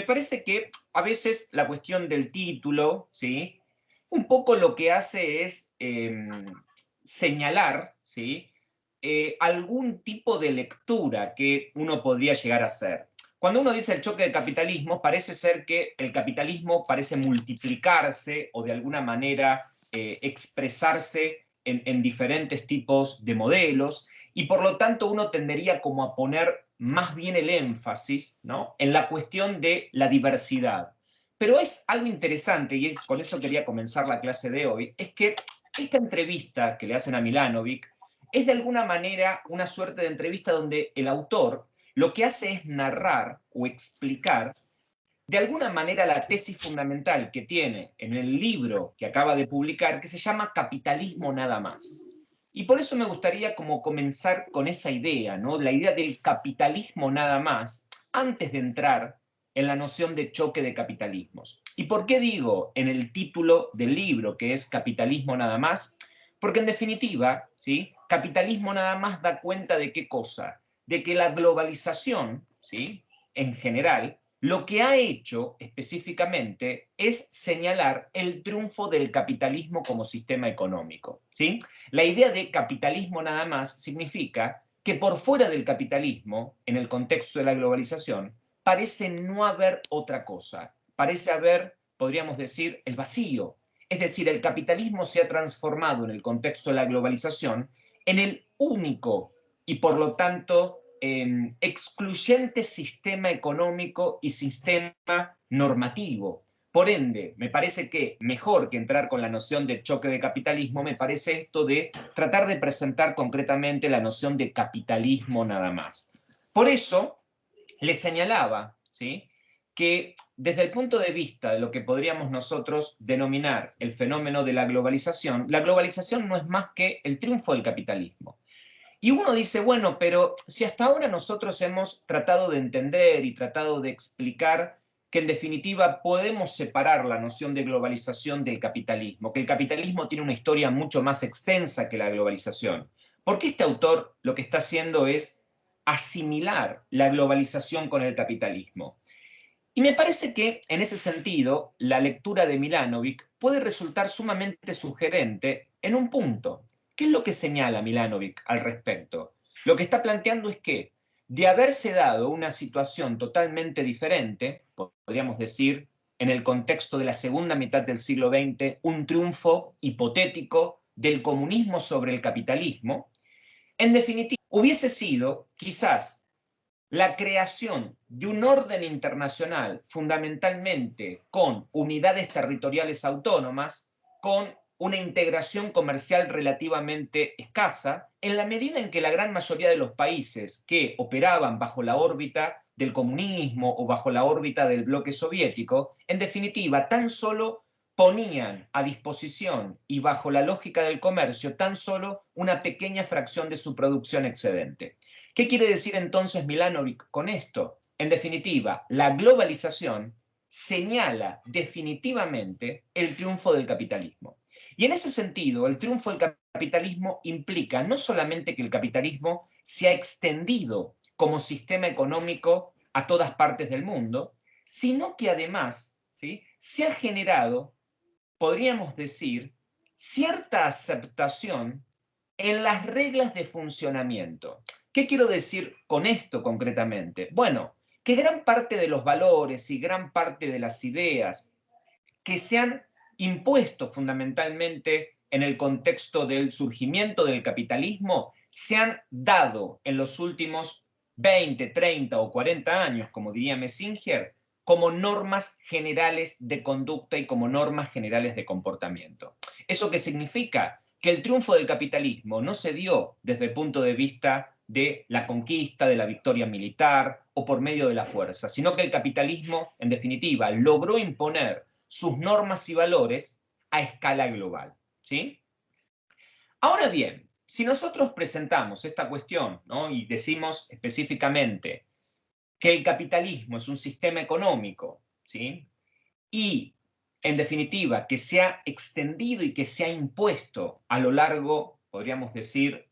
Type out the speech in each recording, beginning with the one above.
parece que a veces la cuestión del título, ¿sí? Un poco lo que hace es señalar, ¿sí? Algún tipo de lectura que uno podría llegar a hacer. Cuando uno dice el choque de capitalismo, parece ser que el capitalismo parece multiplicarse o de alguna manera expresarse en diferentes tipos de modelos, y por lo tanto uno tendería como a poner más bien el énfasis, ¿no?, en la cuestión de la diversidad. Pero es algo interesante, y con eso quería comenzar la clase de hoy, es que esta entrevista que le hacen a Milanovic es de alguna manera una suerte de entrevista donde el autor lo que hace es narrar o explicar de alguna manera la tesis fundamental que tiene en el libro que acaba de publicar, que se llama Capitalismo nada más. Y por eso me gustaría como comenzar con esa idea, ¿no? La idea del capitalismo nada más, antes de entrar en la noción de choque de capitalismos. ¿Y por qué digo en el título del libro que es Capitalismo nada más? Porque en definitiva, ¿sí?, capitalismo nada más da cuenta de qué cosa, de que la globalización, ¿sí?, en general, lo que ha hecho específicamente es señalar el triunfo del capitalismo como sistema económico, ¿sí? La idea de capitalismo nada más significa que por fuera del capitalismo, en el contexto de la globalización, parece no haber otra cosa. Parece haber, podríamos decir, el vacío. Es decir, el capitalismo se ha transformado en el contexto de la globalización en el único y por lo tanto excluyente sistema económico y sistema normativo. Por ende, me parece que mejor que entrar con la noción de choque de capitalismo, me parece esto de tratar de presentar concretamente la noción de capitalismo nada más. Por eso, le señalaba, ¿sí?, que desde el punto de vista de lo que podríamos nosotros denominar el fenómeno de la globalización no es más que el triunfo del capitalismo. Y uno dice, bueno, pero si hasta ahora nosotros hemos tratado de entender y tratado de explicar que en definitiva podemos separar la noción de globalización del capitalismo, que el capitalismo tiene una historia mucho más extensa que la globalización, ¿por qué este autor lo que está haciendo es asimilar la globalización con el capitalismo? Y me parece que, en ese sentido, la lectura de Milanovic puede resultar sumamente sugerente en un punto. ¿Qué es lo que señala Milanovic al respecto? Lo que está planteando es que, de haberse dado una situación totalmente diferente, podríamos decir, en el contexto de la segunda mitad del siglo XX, un triunfo hipotético del comunismo sobre el capitalismo, en definitiva, hubiese sido, quizás, la creación de un orden internacional fundamentalmente con unidades territoriales autónomas, con una integración comercial relativamente escasa, en la medida en que la gran mayoría de los países que operaban bajo la órbita del comunismo o bajo la órbita del bloque soviético, en definitiva, tan solo ponían a disposición y bajo la lógica del comercio tan solo una pequeña fracción de su producción excedente. ¿Qué quiere decir entonces Milanovic con esto? En definitiva, la globalización señala definitivamente el triunfo del capitalismo. Y en ese sentido, el triunfo del capitalismo implica no solamente que el capitalismo se ha extendido como sistema económico a todas partes del mundo, sino que además, ¿sí?, se ha generado, podríamos decir, cierta aceptación en las reglas de funcionamiento. ¿Qué quiero decir con esto concretamente? Bueno, que gran parte de los valores y gran parte de las ideas que se han impuesto fundamentalmente en el contexto del surgimiento del capitalismo se han dado en los últimos 20, 30 o 40 años, como diría Messinger, como normas generales de conducta y como normas generales de comportamiento. ¿Eso qué significa? Que el triunfo del capitalismo no se dio desde el punto de vista de la conquista, de la victoria militar o por medio de la fuerza, sino que el capitalismo, en definitiva, logró imponer sus normas y valores a escala global, ¿sí? Ahora bien, si nosotros presentamos esta cuestión, ¿no?, y decimos específicamente que el capitalismo es un sistema económico, ¿sí?, y en definitiva que se ha extendido y que se ha impuesto a lo largo, podríamos decir,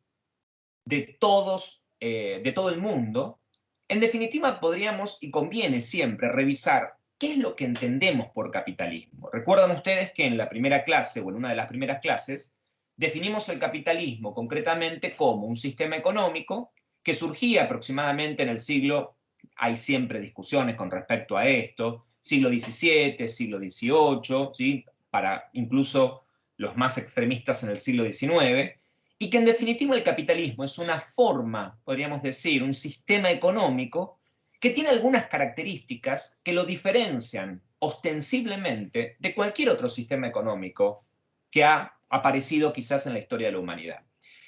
de todo el mundo, en definitiva podríamos y conviene siempre revisar ¿qué es lo que entendemos por capitalismo? Recuerdan ustedes que en la primera clase, o en una de las primeras clases, definimos el capitalismo concretamente como un sistema económico que surgía aproximadamente en el siglo, hay siempre discusiones con respecto a esto, siglo XVII, siglo XVIII, ¿sí? Para incluso los más extremistas en el siglo XIX, y que en definitiva el capitalismo es una forma, podríamos decir, un sistema económico que tiene algunas características que lo diferencian ostensiblemente de cualquier otro sistema económico que ha aparecido quizás en la historia de la humanidad.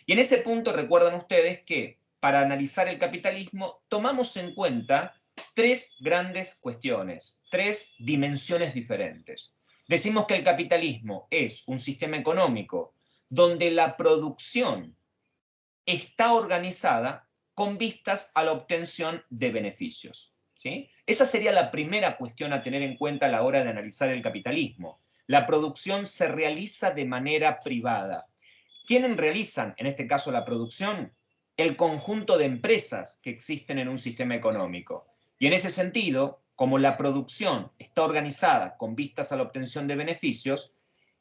Y en ese punto recuerdan ustedes que para analizar el capitalismo tomamos en cuenta tres grandes cuestiones, tres dimensiones diferentes. Decimos que el capitalismo es un sistema económico donde la producción está organizada con vistas a la obtención de beneficios, ¿sí? Esa sería la primera cuestión a tener en cuenta a la hora de analizar el capitalismo. La producción se realiza de manera privada. ¿Quiénes realizan, en este caso, la producción? El conjunto de empresas que existen en un sistema económico. Y en ese sentido, como la producción está organizada con vistas a la obtención de beneficios,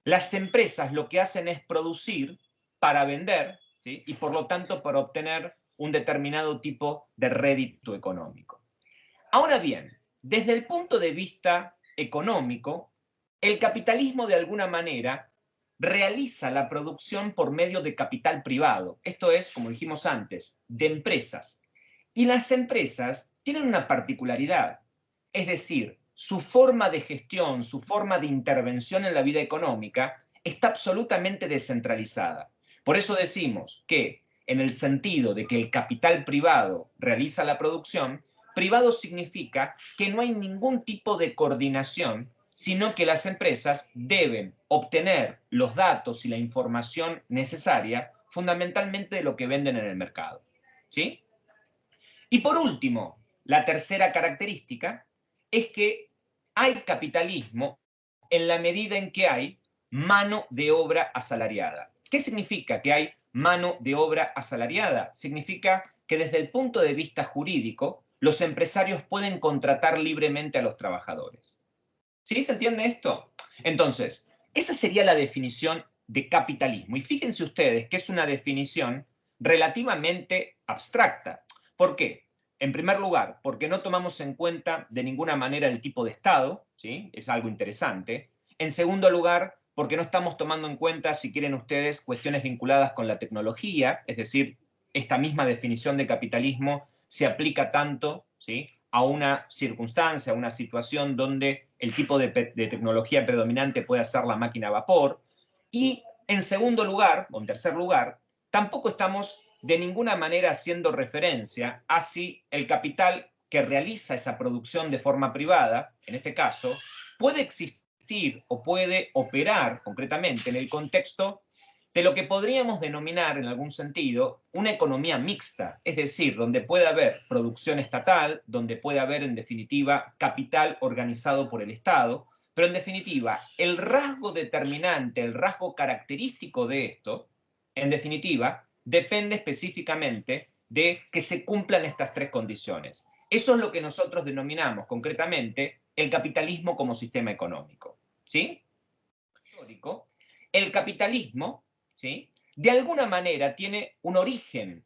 las empresas lo que hacen es producir para vender, ¿sí? Y por lo tanto para obtener un determinado tipo de rédito económico. Ahora bien, desde el punto de vista económico, el capitalismo de alguna manera realiza la producción por medio de capital privado. Esto es, como dijimos antes, de empresas. Y las empresas tienen una particularidad, es decir, su forma de gestión, su forma de intervención en la vida económica está absolutamente descentralizada. Por eso decimos que, en el sentido de que el capital privado realiza la producción, privado significa que no hay ningún tipo de coordinación, sino que las empresas deben obtener los datos y la información necesaria fundamentalmente de lo que venden en el mercado, ¿sí? Y por último, la tercera característica es que hay capitalismo en la medida en que hay mano de obra asalariada. ¿Qué significa que hay mano de obra asalariada? Significa que desde el punto de vista jurídico, los empresarios pueden contratar libremente a los trabajadores. ¿Sí? ¿Se entiende esto? Entonces, esa sería la definición de capitalismo. Y fíjense ustedes que es una definición relativamente abstracta. ¿Por qué? En primer lugar, porque no tomamos en cuenta de ninguna manera el tipo de Estado, ¿sí? Es algo interesante. En segundo lugar, porque no estamos tomando en cuenta, si quieren ustedes, cuestiones vinculadas con la tecnología, es decir, esta misma definición de capitalismo se aplica tanto, ¿sí?, a una circunstancia, a una situación donde el tipo de tecnología predominante puede ser la máquina a vapor. Y en segundo lugar, o en tercer lugar, tampoco estamos de ninguna manera haciendo referencia a si el capital que realiza esa producción de forma privada, en este caso, puede existir o puede operar concretamente en el contexto de lo que podríamos denominar en algún sentido una economía mixta, es decir, donde puede haber producción estatal, donde puede haber en definitiva capital organizado por el Estado, pero en definitiva el rasgo determinante, el rasgo característico de esto, en definitiva, depende específicamente de que se cumplan estas tres condiciones. Eso es lo que nosotros denominamos concretamente el capitalismo como sistema económico, ¿sí? El capitalismo, ¿sí?, de alguna manera tiene un origen.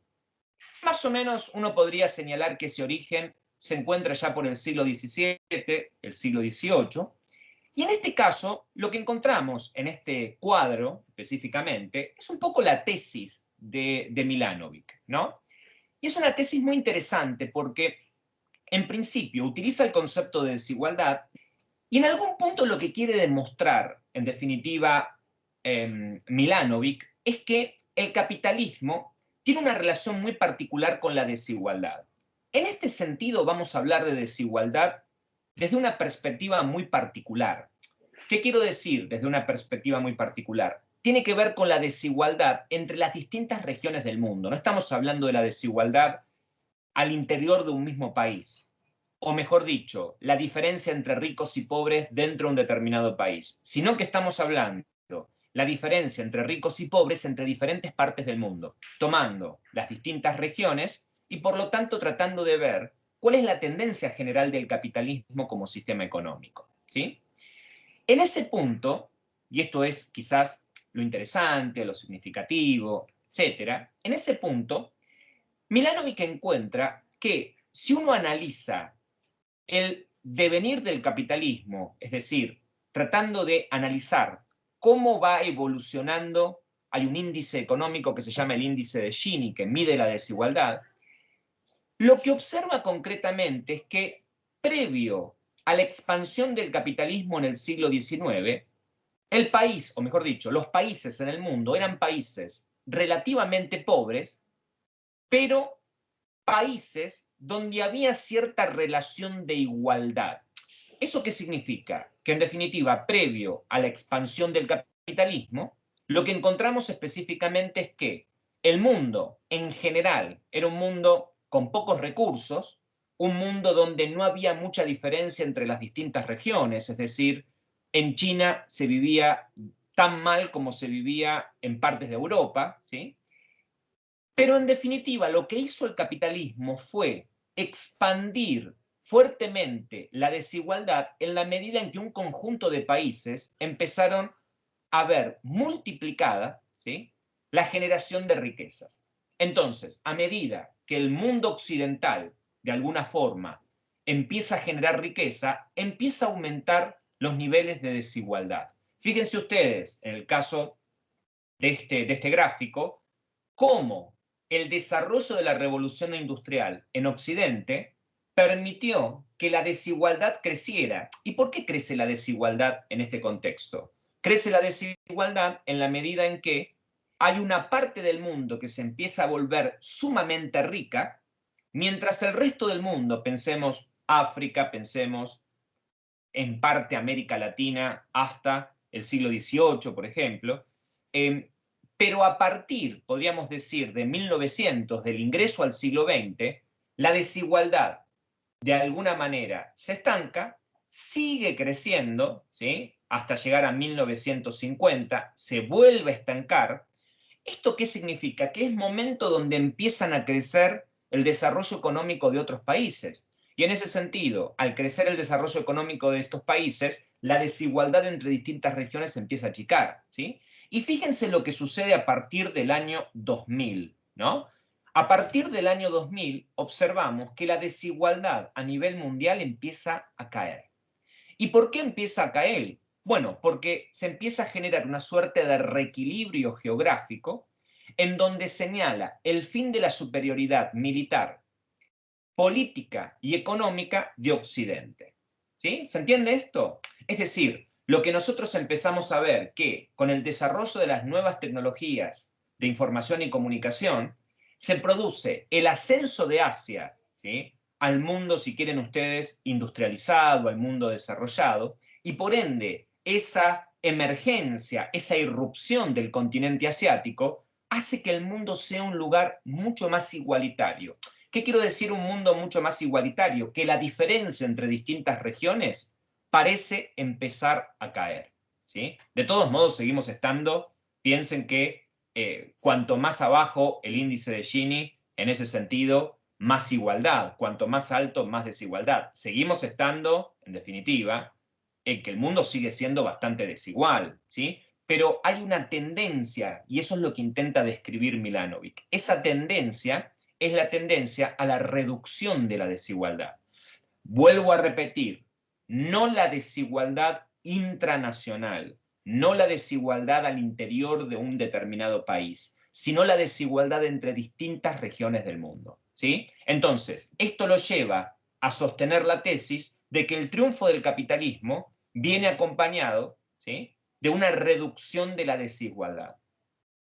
Más o menos uno podría señalar que ese origen se encuentra ya por el siglo XVII, el siglo XVIII, y en este caso lo que encontramos en este cuadro específicamente es un poco la tesis de Milanovic, ¿no? Y es una tesis muy interesante porque en principio utiliza el concepto de desigualdad y en algún punto lo que quiere demostrar, en definitiva, Milanovic, es que el capitalismo tiene una relación muy particular con la desigualdad. En este sentido vamos a hablar de desigualdad desde una perspectiva muy particular. ¿Qué quiero decir desde una perspectiva muy particular? Tiene que ver con la desigualdad entre las distintas regiones del mundo. No estamos hablando de la desigualdad al interior de un mismo país, o mejor dicho, la diferencia entre ricos y pobres dentro de un determinado país, sino que estamos hablando la diferencia entre ricos y pobres entre diferentes partes del mundo, tomando las distintas regiones y por lo tanto tratando de ver cuál es la tendencia general del capitalismo como sistema económico, ¿sí? En ese punto, y esto es quizás lo interesante, lo significativo, etcétera, en ese punto, Milanovic encuentra que si uno analiza el devenir del capitalismo, es decir, tratando de analizar cómo va evolucionando, hay un índice económico que se llama el índice de Gini, que mide la desigualdad, lo que observa concretamente es que previo a la expansión del capitalismo en el siglo XIX, el país, o mejor dicho, los países en el mundo eran países relativamente pobres, pero países donde había cierta relación de igualdad. ¿Eso qué significa? Que en definitiva, previo a la expansión del capitalismo, lo que encontramos específicamente es que el mundo en general era un mundo con pocos recursos, un mundo donde no había mucha diferencia entre las distintas regiones, es decir, en China se vivía tan mal como se vivía en partes de Europa, ¿sí? Pero en definitiva, lo que hizo el capitalismo fue expandir fuertemente la desigualdad en la medida en que un conjunto de países empezaron a ver multiplicada, ¿sí?, la generación de riquezas. Entonces, a medida que el mundo occidental, de alguna forma, empieza a generar riqueza, empieza a aumentar los niveles de desigualdad. Fíjense ustedes, en el caso de este gráfico, cómo el desarrollo de la revolución industrial en Occidente permitió que la desigualdad creciera. ¿Y por qué crece la desigualdad en este contexto? Crece la desigualdad en la medida en que hay una parte del mundo que se empieza a volver sumamente rica, mientras el resto del mundo, pensemos África, pensemos en parte América Latina hasta el siglo XVIII, por ejemplo, pero a partir, podríamos decir, de 1900, del ingreso al siglo XX, la desigualdad de alguna manera se estanca, sigue creciendo, ¿sí?, hasta llegar a 1950, se vuelve a estancar. ¿Esto qué significa? Que es momento donde empiezan a crecer el desarrollo económico de otros países. Y en ese sentido, al crecer el desarrollo económico de estos países, la desigualdad entre distintas regiones se empieza a achicar, ¿sí? Y fíjense lo que sucede a partir del año 2000, ¿no? A partir del año 2000 observamos que la desigualdad a nivel mundial empieza a caer. ¿Y por qué empieza a caer? Bueno, porque se empieza a generar una suerte de reequilibrio geográfico en donde señala el fin de la superioridad militar, política y económica de Occidente. ¿Sí? ¿Se entiende esto? Es decir, lo que nosotros empezamos a ver que con el desarrollo de las nuevas tecnologías de información y comunicación, se produce el ascenso de Asia, ¿sí?, al mundo, si quieren ustedes, industrializado, al mundo desarrollado, y por ende, esa emergencia, esa irrupción del continente asiático, hace que el mundo sea un lugar mucho más igualitario. ¿Qué quiero decir un mundo mucho más igualitario? Que la diferencia entre distintas regiones parece empezar a caer, ¿sí? De todos modos, seguimos estando, piensen que cuanto más abajo el índice de Gini, en ese sentido, más igualdad, cuanto más alto, más desigualdad. Seguimos estando, en definitiva, en que el mundo sigue siendo bastante desigual, ¿sí? Pero hay una tendencia, y eso es lo que intenta describir Milanovic. Esa tendencia es la tendencia a la reducción de la desigualdad. Vuelvo a repetir, no la desigualdad intranacional, no la desigualdad al interior de un determinado país, sino la desigualdad entre distintas regiones del mundo, ¿sí? Entonces, esto lo lleva a sostener la tesis de que el triunfo del capitalismo viene acompañado, ¿sí?, de una reducción de la desigualdad,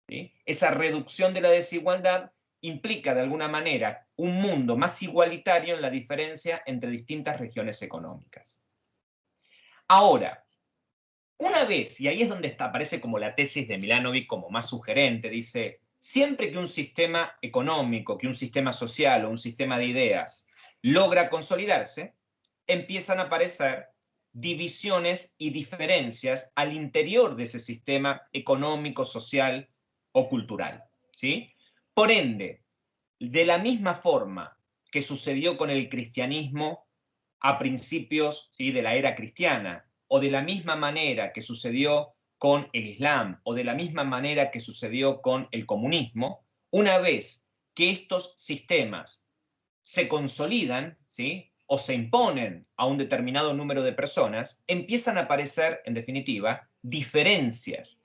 ¿sí? Esa reducción de la desigualdad implica de alguna manera un mundo más igualitario en la diferencia entre distintas regiones económicas. Ahora, una vez, y ahí es donde aparece como la tesis de Milanovic como más sugerente, dice, siempre que un sistema económico, que un sistema social o un sistema de ideas logra consolidarse, empiezan a aparecer divisiones y diferencias al interior de ese sistema económico, social o cultural, ¿sí? Por ende, de la misma forma que sucedió con el cristianismo a principios, ¿sí?, de la era cristiana, o de la misma manera que sucedió con el Islam, o de la misma manera que sucedió con el comunismo, una vez que estos sistemas se consolidan, ¿sí?, o se imponen a un determinado número de personas, empiezan a aparecer, en definitiva, diferencias.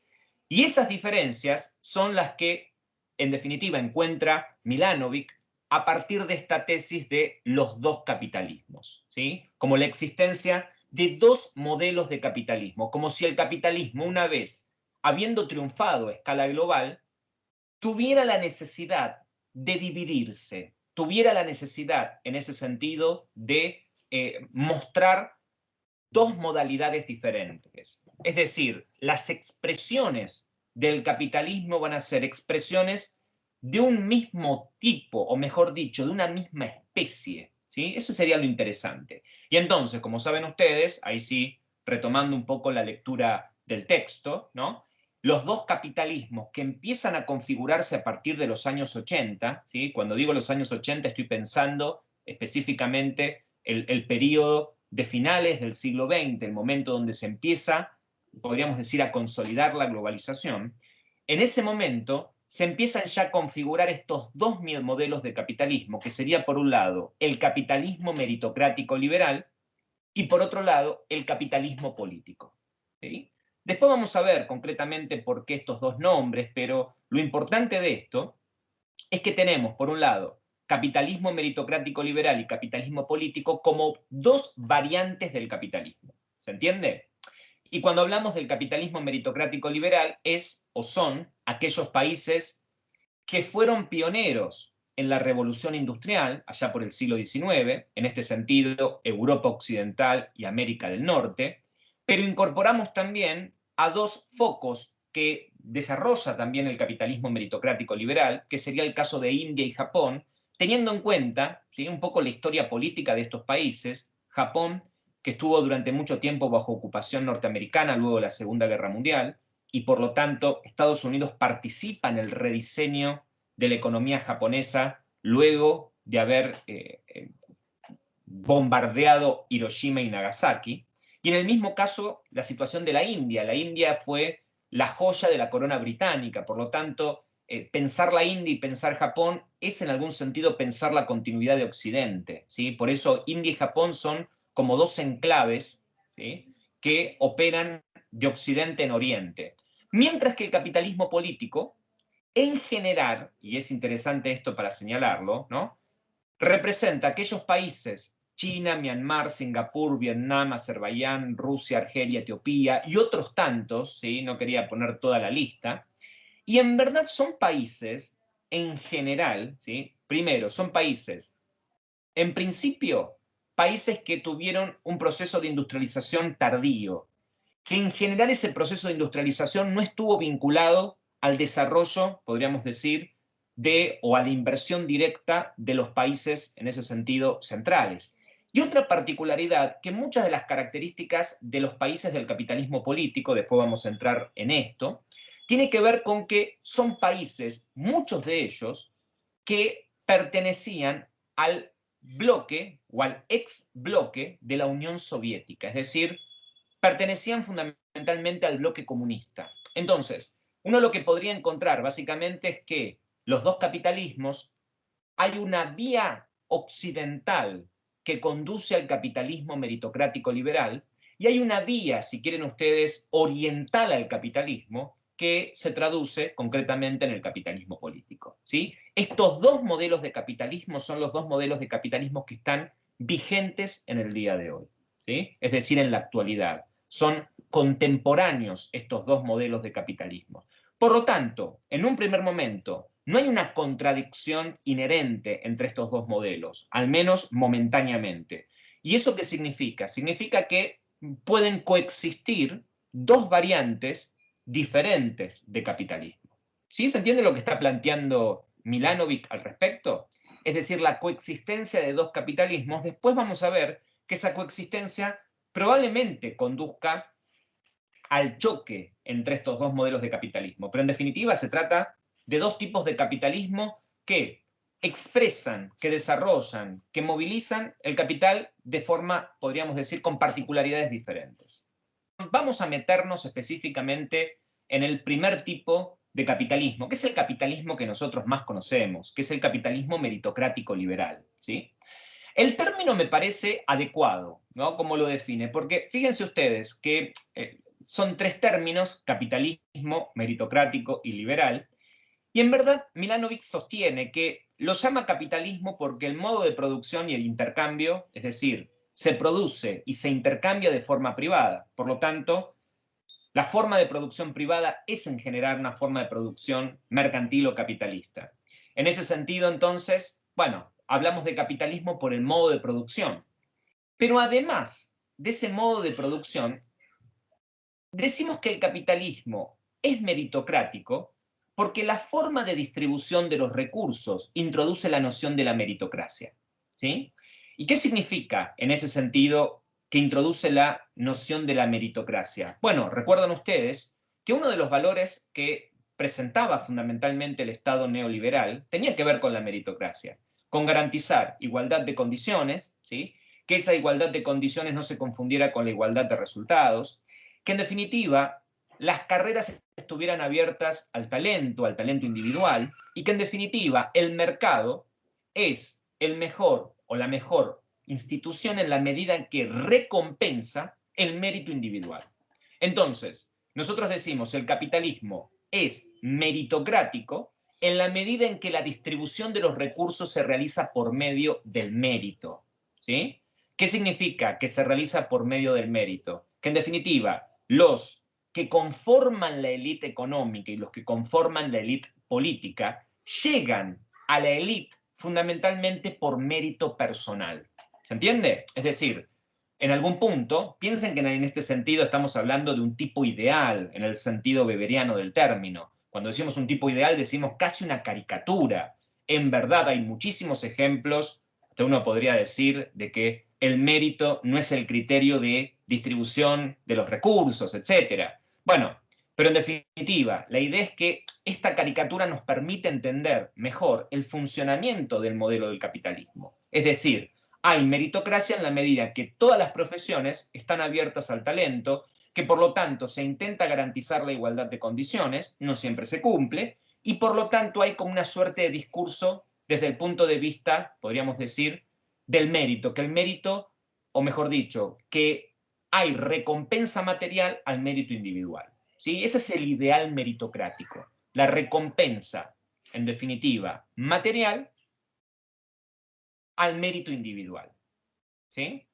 Y esas diferencias son las que, en definitiva, encuentra Milanovic a partir de esta tesis de los dos capitalismos, ¿sí?, como la existencia de dos modelos de capitalismo, como si el capitalismo, una vez habiendo triunfado a escala global, tuviera la necesidad de dividirse, tuviera la necesidad, en ese sentido, de mostrar dos modalidades diferentes. Es decir, las expresiones del capitalismo van a ser expresiones de un mismo tipo, o mejor dicho, de una misma especie, ¿sí? Eso sería lo interesante. Y entonces, como saben ustedes, ahí sí, retomando un poco la lectura del texto, ¿no?, los dos capitalismos que empiezan a configurarse a partir de los años 80, ¿sí? Cuando digo los años 80 estoy pensando específicamente el periodo de finales del siglo XX, el momento donde se empieza, podríamos decir, a consolidar la globalización. En ese momento se empiezan ya a configurar estos dos modelos de capitalismo, que sería por un lado el capitalismo meritocrático liberal y por otro lado el capitalismo político, ¿sí? Después vamos a ver concretamente por qué estos dos nombres, pero lo importante de esto es que tenemos, por un lado, capitalismo meritocrático liberal y capitalismo político como dos variantes del capitalismo. ¿Se entiende? Y cuando hablamos del capitalismo meritocrático liberal es o son aquellos países que fueron pioneros en la revolución industrial, allá por el siglo XIX, en este sentido Europa Occidental y América del Norte, pero incorporamos también a dos focos que desarrolla también el capitalismo meritocrático liberal, que sería el caso de India y Japón, teniendo en cuenta, ¿sí?, un poco la historia política de estos países. Japón, que estuvo durante mucho tiempo bajo ocupación norteamericana luego de la Segunda Guerra Mundial, y por lo tanto Estados Unidos participa en el rediseño de la economía japonesa luego de haber bombardeado Hiroshima y Nagasaki. Y en el mismo caso, la situación de la India. La India fue la joya de la corona británica, por lo tanto, pensar la India y pensar Japón es en algún sentido pensar la continuidad de Occidente, ¿sí? Por eso India y Japón son como dos enclaves, ¿sí?, que operan de Occidente en Oriente. Mientras que el capitalismo político, en general, y es interesante esto para señalarlo, ¿no?, representa aquellos países, China, Myanmar, Singapur, Vietnam, Azerbaiyán, Rusia, Argelia, Etiopía y otros tantos, ¿sí?, no quería poner toda la lista, y en verdad son países, en general, ¿sí?, primero, son países, en principio, países que tuvieron un proceso de industrialización tardío, que en general ese proceso de industrialización no estuvo vinculado al desarrollo, podríamos decir, o a la inversión directa de los países, en ese sentido, centrales. Y otra particularidad, que muchas de las características de los países del capitalismo político, después vamos a entrar en esto, tiene que ver con que son países, muchos de ellos, que pertenecían al bloque o al ex bloque de la Unión Soviética, es decir, pertenecían fundamentalmente al bloque comunista. Entonces, uno lo que podría encontrar básicamente es que los dos capitalismos, hay una vía occidental que conduce al capitalismo meritocrático liberal y hay una vía, si quieren ustedes, oriental al capitalismo que se traduce concretamente en el capitalismo político, ¿sí? Estos dos modelos de capitalismo son los dos modelos de capitalismo que están vigentes en el día de hoy, ¿sí? Es decir, en la actualidad. Son contemporáneos estos dos modelos de capitalismo. Por lo tanto, en un primer momento, no hay una contradicción inherente entre estos dos modelos, al menos momentáneamente. ¿Y eso qué significa? Significa que pueden coexistir dos variantes diferentes de capitalismo. ¿Sí? ¿Se entiende lo que está planteando Milanovic al respecto? Es decir, la coexistencia de dos capitalismos. Después vamos a ver que esa coexistencia probablemente conduzca al choque entre estos dos modelos de capitalismo. Pero en definitiva se trata de dos tipos de capitalismo que expresan, que desarrollan, que movilizan el capital de forma, podríamos decir, con particularidades diferentes. Vamos a meternos específicamente en el primer tipo de capitalismo, que es el capitalismo que nosotros más conocemos, que es el capitalismo meritocrático liberal, ¿sí? El término me parece adecuado, ¿no? Como lo define, porque fíjense ustedes que son tres términos: capitalismo, meritocrático y liberal, y en verdad Milanovic sostiene que lo llama capitalismo porque el modo de producción y el intercambio, es decir, se produce y se intercambia de forma privada. Por lo tanto, la forma de producción privada es en general una forma de producción mercantil o capitalista. En ese sentido, entonces, bueno, hablamos de capitalismo por el modo de producción. Pero además de ese modo de producción, decimos que el capitalismo es meritocrático porque la forma de distribución de los recursos introduce la noción de la meritocracia, ¿sí? ¿Y qué significa en ese sentido que introduce la noción de la meritocracia? Bueno, recuerdan ustedes que uno de los valores que presentaba fundamentalmente el Estado neoliberal tenía que ver con la meritocracia, con garantizar igualdad de condiciones, ¿sí? Que esa igualdad de condiciones no se confundiera con la igualdad de resultados, que en definitiva las carreras estuvieran abiertas al talento individual, y que en definitiva el mercado es el mejor o la mejor institución en la medida en que recompensa el mérito individual. Entonces, nosotros decimos el capitalismo es meritocrático en la medida en que la distribución de los recursos se realiza por medio del mérito, ¿sí? ¿Qué significa que se realiza por medio del mérito? Que en definitiva, los que conforman la élite económica y los que conforman la élite política llegan a la élite fundamentalmente por mérito personal. ¿Se entiende? Es decir, en algún punto, piensen que en este sentido estamos hablando de un tipo ideal, en el sentido weberiano del término. Cuando decimos un tipo ideal, decimos casi una caricatura. En verdad hay muchísimos ejemplos, hasta uno podría decir, de que el mérito no es el criterio de distribución de los recursos, etc. Bueno, pero en definitiva, la idea es que esta caricatura nos permite entender mejor el funcionamiento del modelo del capitalismo. Es decir, hay meritocracia en la medida que todas las profesiones están abiertas al talento, que por lo tanto se intenta garantizar la igualdad de condiciones, no siempre se cumple, y por lo tanto hay como una suerte de discurso desde el punto de vista, podríamos decir, del mérito, que el mérito, o mejor dicho, que hay recompensa material al mérito individual, ¿sí? Ese es el ideal meritocrático, la recompensa, en definitiva, material al mérito individual, ¿sí?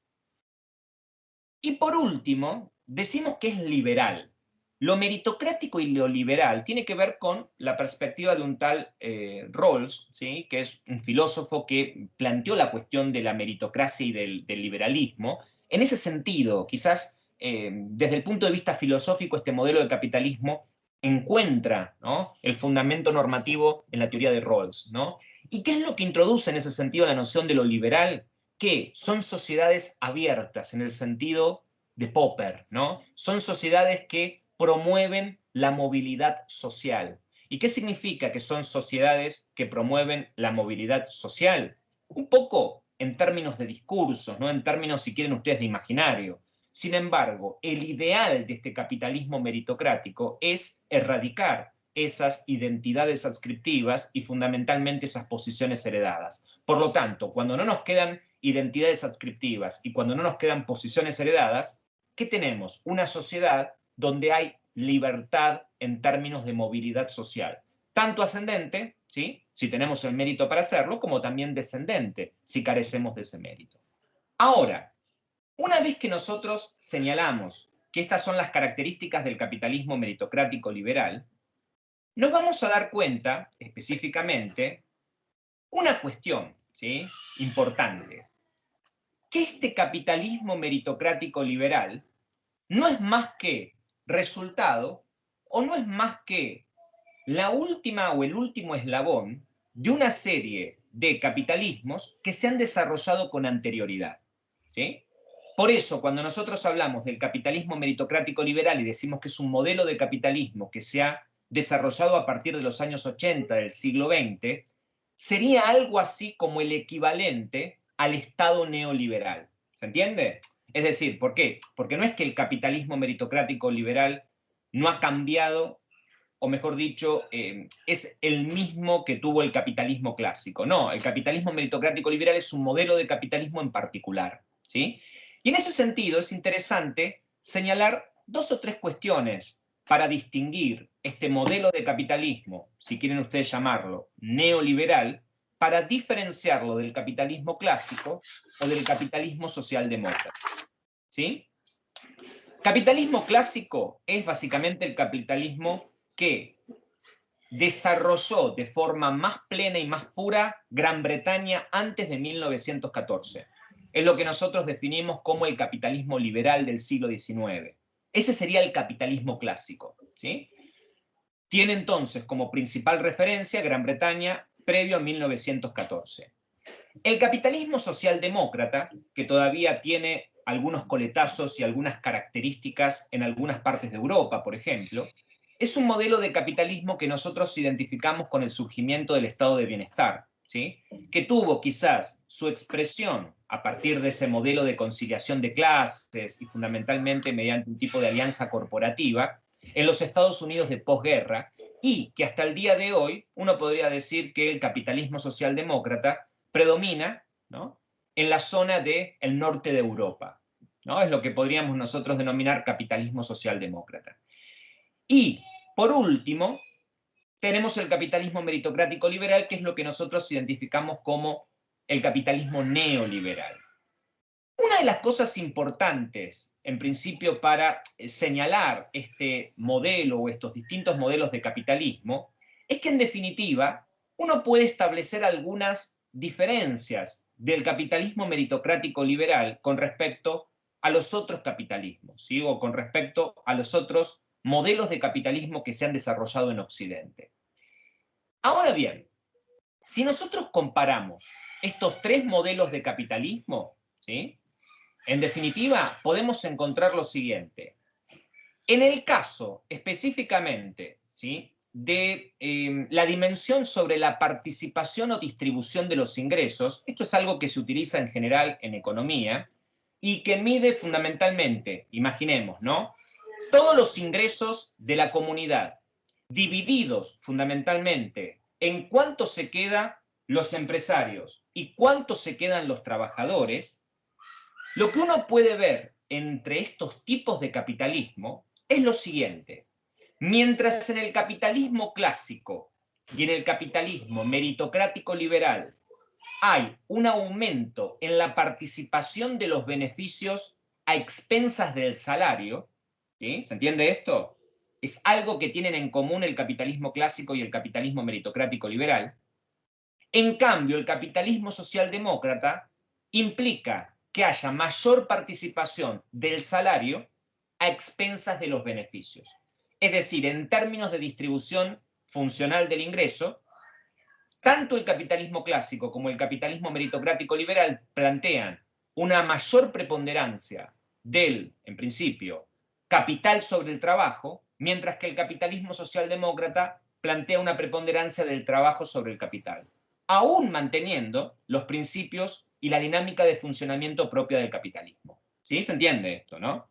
Y por último, decimos que es liberal. Lo meritocrático y lo liberal tiene que ver con la perspectiva de un tal Rawls, ¿sí? Que es un filósofo que planteó la cuestión de la meritocracia y del liberalismo. En ese sentido, quizás desde el punto de vista filosófico, este modelo de capitalismo encuentra, ¿no?, el fundamento normativo en la teoría de Rawls, ¿no? ¿Y qué es lo que introduce en ese sentido la noción de lo liberal? Que son sociedades abiertas en el sentido de Popper, ¿no? Son sociedades que promueven la movilidad social. ¿Y qué significa que son sociedades que promueven la movilidad social? Un poco en términos de discursos, ¿no? En términos, si quieren ustedes, de imaginario. Sin embargo, el ideal de este capitalismo meritocrático es erradicar esas identidades adscriptivas y fundamentalmente esas posiciones heredadas. Por lo tanto, cuando no nos quedan identidades adscriptivas y cuando no nos quedan posiciones heredadas, ¿qué tenemos? Una sociedad donde hay libertad en términos de movilidad social, tanto ascendente, ¿sí?, si tenemos el mérito para hacerlo, como también descendente, si carecemos de ese mérito. Ahora, una vez que nosotros señalamos que estas son las características del capitalismo meritocrático liberal, nos vamos a dar cuenta, específicamente, una cuestión, ¿sí?, importante, que este capitalismo meritocrático liberal no es más que resultado, o no es más que la última o el último eslabón de una serie de capitalismos que se han desarrollado con anterioridad, ¿sí? Por eso, cuando nosotros hablamos del capitalismo meritocrático liberal y decimos que es un modelo de capitalismo que se ha desarrollado a partir de los años 80 del siglo XX, sería algo así como el equivalente al Estado neoliberal. ¿Se entiende? Es decir, ¿por qué? Porque no es que el capitalismo meritocrático liberal no ha cambiado, o mejor dicho, es el mismo que tuvo el capitalismo clásico. No, el capitalismo meritocrático liberal es un modelo de capitalismo en particular, ¿sí? Y en ese sentido es interesante señalar dos o tres cuestiones para distinguir este modelo de capitalismo, si quieren ustedes llamarlo, neoliberal, para diferenciarlo del capitalismo clásico o del capitalismo socialdemócrata, ¿sí? Capitalismo clásico es básicamente el capitalismo que desarrolló de forma más plena y más pura Gran Bretaña antes de 1914. Es lo que nosotros definimos como el capitalismo liberal del siglo XIX. Ese sería el capitalismo clásico, ¿sí? Tiene entonces como principal referencia Gran Bretaña previo a 1914. El capitalismo socialdemócrata, que todavía tiene algunos coletazos y algunas características en algunas partes de Europa, por ejemplo, es un modelo de capitalismo que nosotros identificamos con el surgimiento del estado de bienestar, ¿sí? Que tuvo quizás su expresión a partir de ese modelo de conciliación de clases y fundamentalmente mediante un tipo de alianza corporativa en los Estados Unidos de posguerra, y que hasta el día de hoy uno podría decir que el capitalismo socialdemócrata predomina, ¿no?, en la zona del norte de Europa, ¿no? Es lo que podríamos nosotros denominar capitalismo socialdemócrata. Y, por último, tenemos el capitalismo meritocrático liberal, que es lo que nosotros identificamos como el capitalismo neoliberal. Una de las cosas importantes, en principio, para señalar este modelo o estos distintos modelos de capitalismo, es que, en definitiva, uno puede establecer algunas diferencias del capitalismo meritocrático liberal con respecto a los otros capitalismos, ¿sí? O con respecto a los otros modelos de capitalismo que se han desarrollado en Occidente. Ahora bien, si nosotros comparamos estos tres modelos de capitalismo, ¿sí?, en definitiva, podemos encontrar lo siguiente. En el caso específicamente, ¿sí?, de la dimensión sobre la participación o distribución de los ingresos, esto es algo que se utiliza en general en economía y que mide fundamentalmente, imaginemos, ¿no?, todos los ingresos de la comunidad, divididos fundamentalmente en cuánto se quedan los empresarios y cuánto se quedan los trabajadores. Lo que uno puede ver entre estos tipos de capitalismo es lo siguiente. Mientras en el capitalismo clásico y en el capitalismo meritocrático liberal hay un aumento en la participación de los beneficios a expensas del salario, ¿sí? ¿Se entiende esto? Es algo que tienen en común el capitalismo clásico y el capitalismo meritocrático liberal. En cambio, el capitalismo socialdemócrata implica que haya mayor participación del salario a expensas de los beneficios. Es decir, en términos de distribución funcional del ingreso, tanto el capitalismo clásico como el capitalismo meritocrático liberal plantean una mayor preponderancia del, en principio, capital sobre el trabajo, mientras que el capitalismo socialdemócrata plantea una preponderancia del trabajo sobre el capital, aún manteniendo los principios y la dinámica de funcionamiento propia del capitalismo. ¿Sí? ¿Se entiende esto, no?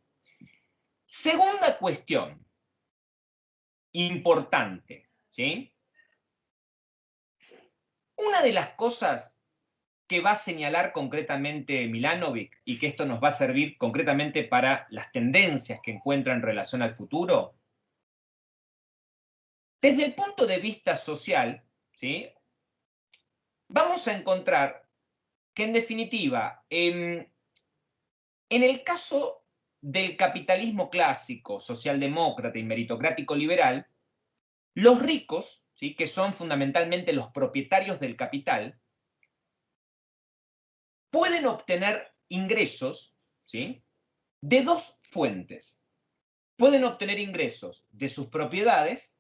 Segunda cuestión importante, ¿sí? Una de las cosas que va a señalar concretamente Milanovic, y que esto nos va a servir concretamente para las tendencias que encuentra en relación al futuro, desde el punto de vista social, ¿sí?, vamos a encontrar que, en definitiva, en el caso del capitalismo clásico, socialdemócrata y meritocrático liberal, los ricos, ¿sí?, que son fundamentalmente los propietarios del capital, pueden obtener ingresos, ¿sí?, de dos fuentes. Pueden obtener ingresos de sus propiedades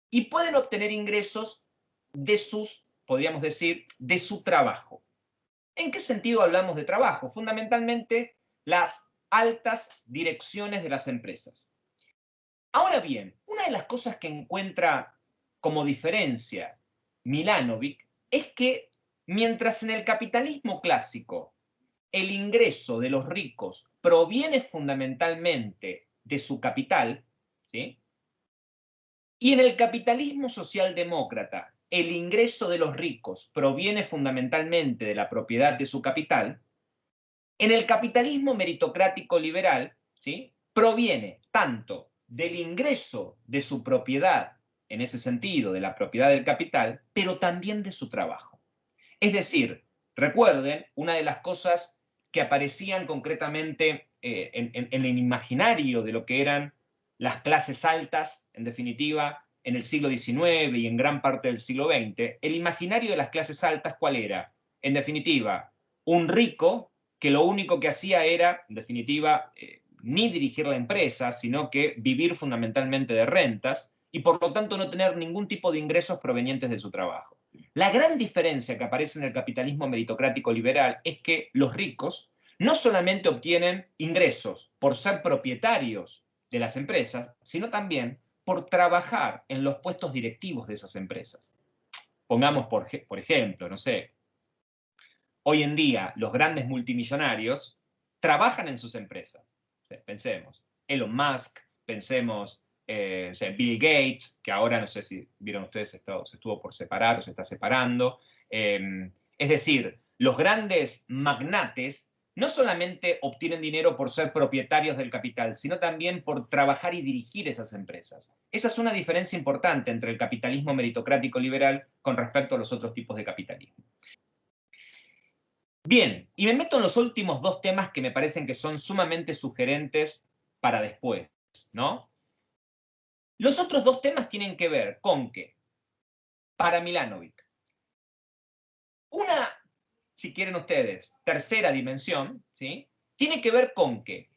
y pueden obtener ingresos de sus, podríamos decir, de su trabajo. ¿En qué sentido hablamos de trabajo? Fundamentalmente las altas direcciones de las empresas. Ahora bien, una de las cosas que encuentra como diferencia Milanovic es que mientras en el capitalismo clásico el ingreso de los ricos proviene fundamentalmente de su capital, ¿sí? Y en el capitalismo socialdemócrata el ingreso de los ricos proviene fundamentalmente de la propiedad de su capital, en el capitalismo meritocrático liberal, ¿sí?, proviene tanto del ingreso de su propiedad, en ese sentido, de la propiedad del capital, pero también de su trabajo. Es decir, recuerden, una de las cosas que aparecían concretamente en el imaginario de lo que eran las clases altas, en definitiva, en el siglo XIX y en gran parte del siglo XX, el imaginario de las clases altas, ¿cuál era? En definitiva, un rico que lo único que hacía era, en definitiva, ni dirigir la empresa, sino que vivir fundamentalmente de rentas y por lo tanto no tener ningún tipo de ingresos provenientes de su trabajo. La gran diferencia que aparece en el capitalismo meritocrático liberal es que los ricos no solamente obtienen ingresos por ser propietarios de las empresas, sino también por trabajar en los puestos directivos de esas empresas. Pongamos, por ejemplo, no sé, hoy en día los grandes multimillonarios trabajan en sus empresas. O sea, pensemos, Elon Musk, pensemos o sea, Bill Gates, que ahora no sé si vieron ustedes, se estuvo por separar o se está separando. Es decir, los grandes magnates no solamente obtienen dinero por ser propietarios del capital, sino también por trabajar y dirigir esas empresas. Esa es una diferencia importante entre el capitalismo meritocrático liberal con respecto a los otros tipos de capitalismo. Bien, y me meto en los últimos dos temas que me parecen que son sumamente sugerentes para después, ¿no? Los otros dos temas tienen que ver con que, para Milanovic, una, si quieren ustedes, tercera dimensión, ¿sí?, tiene que ver con que,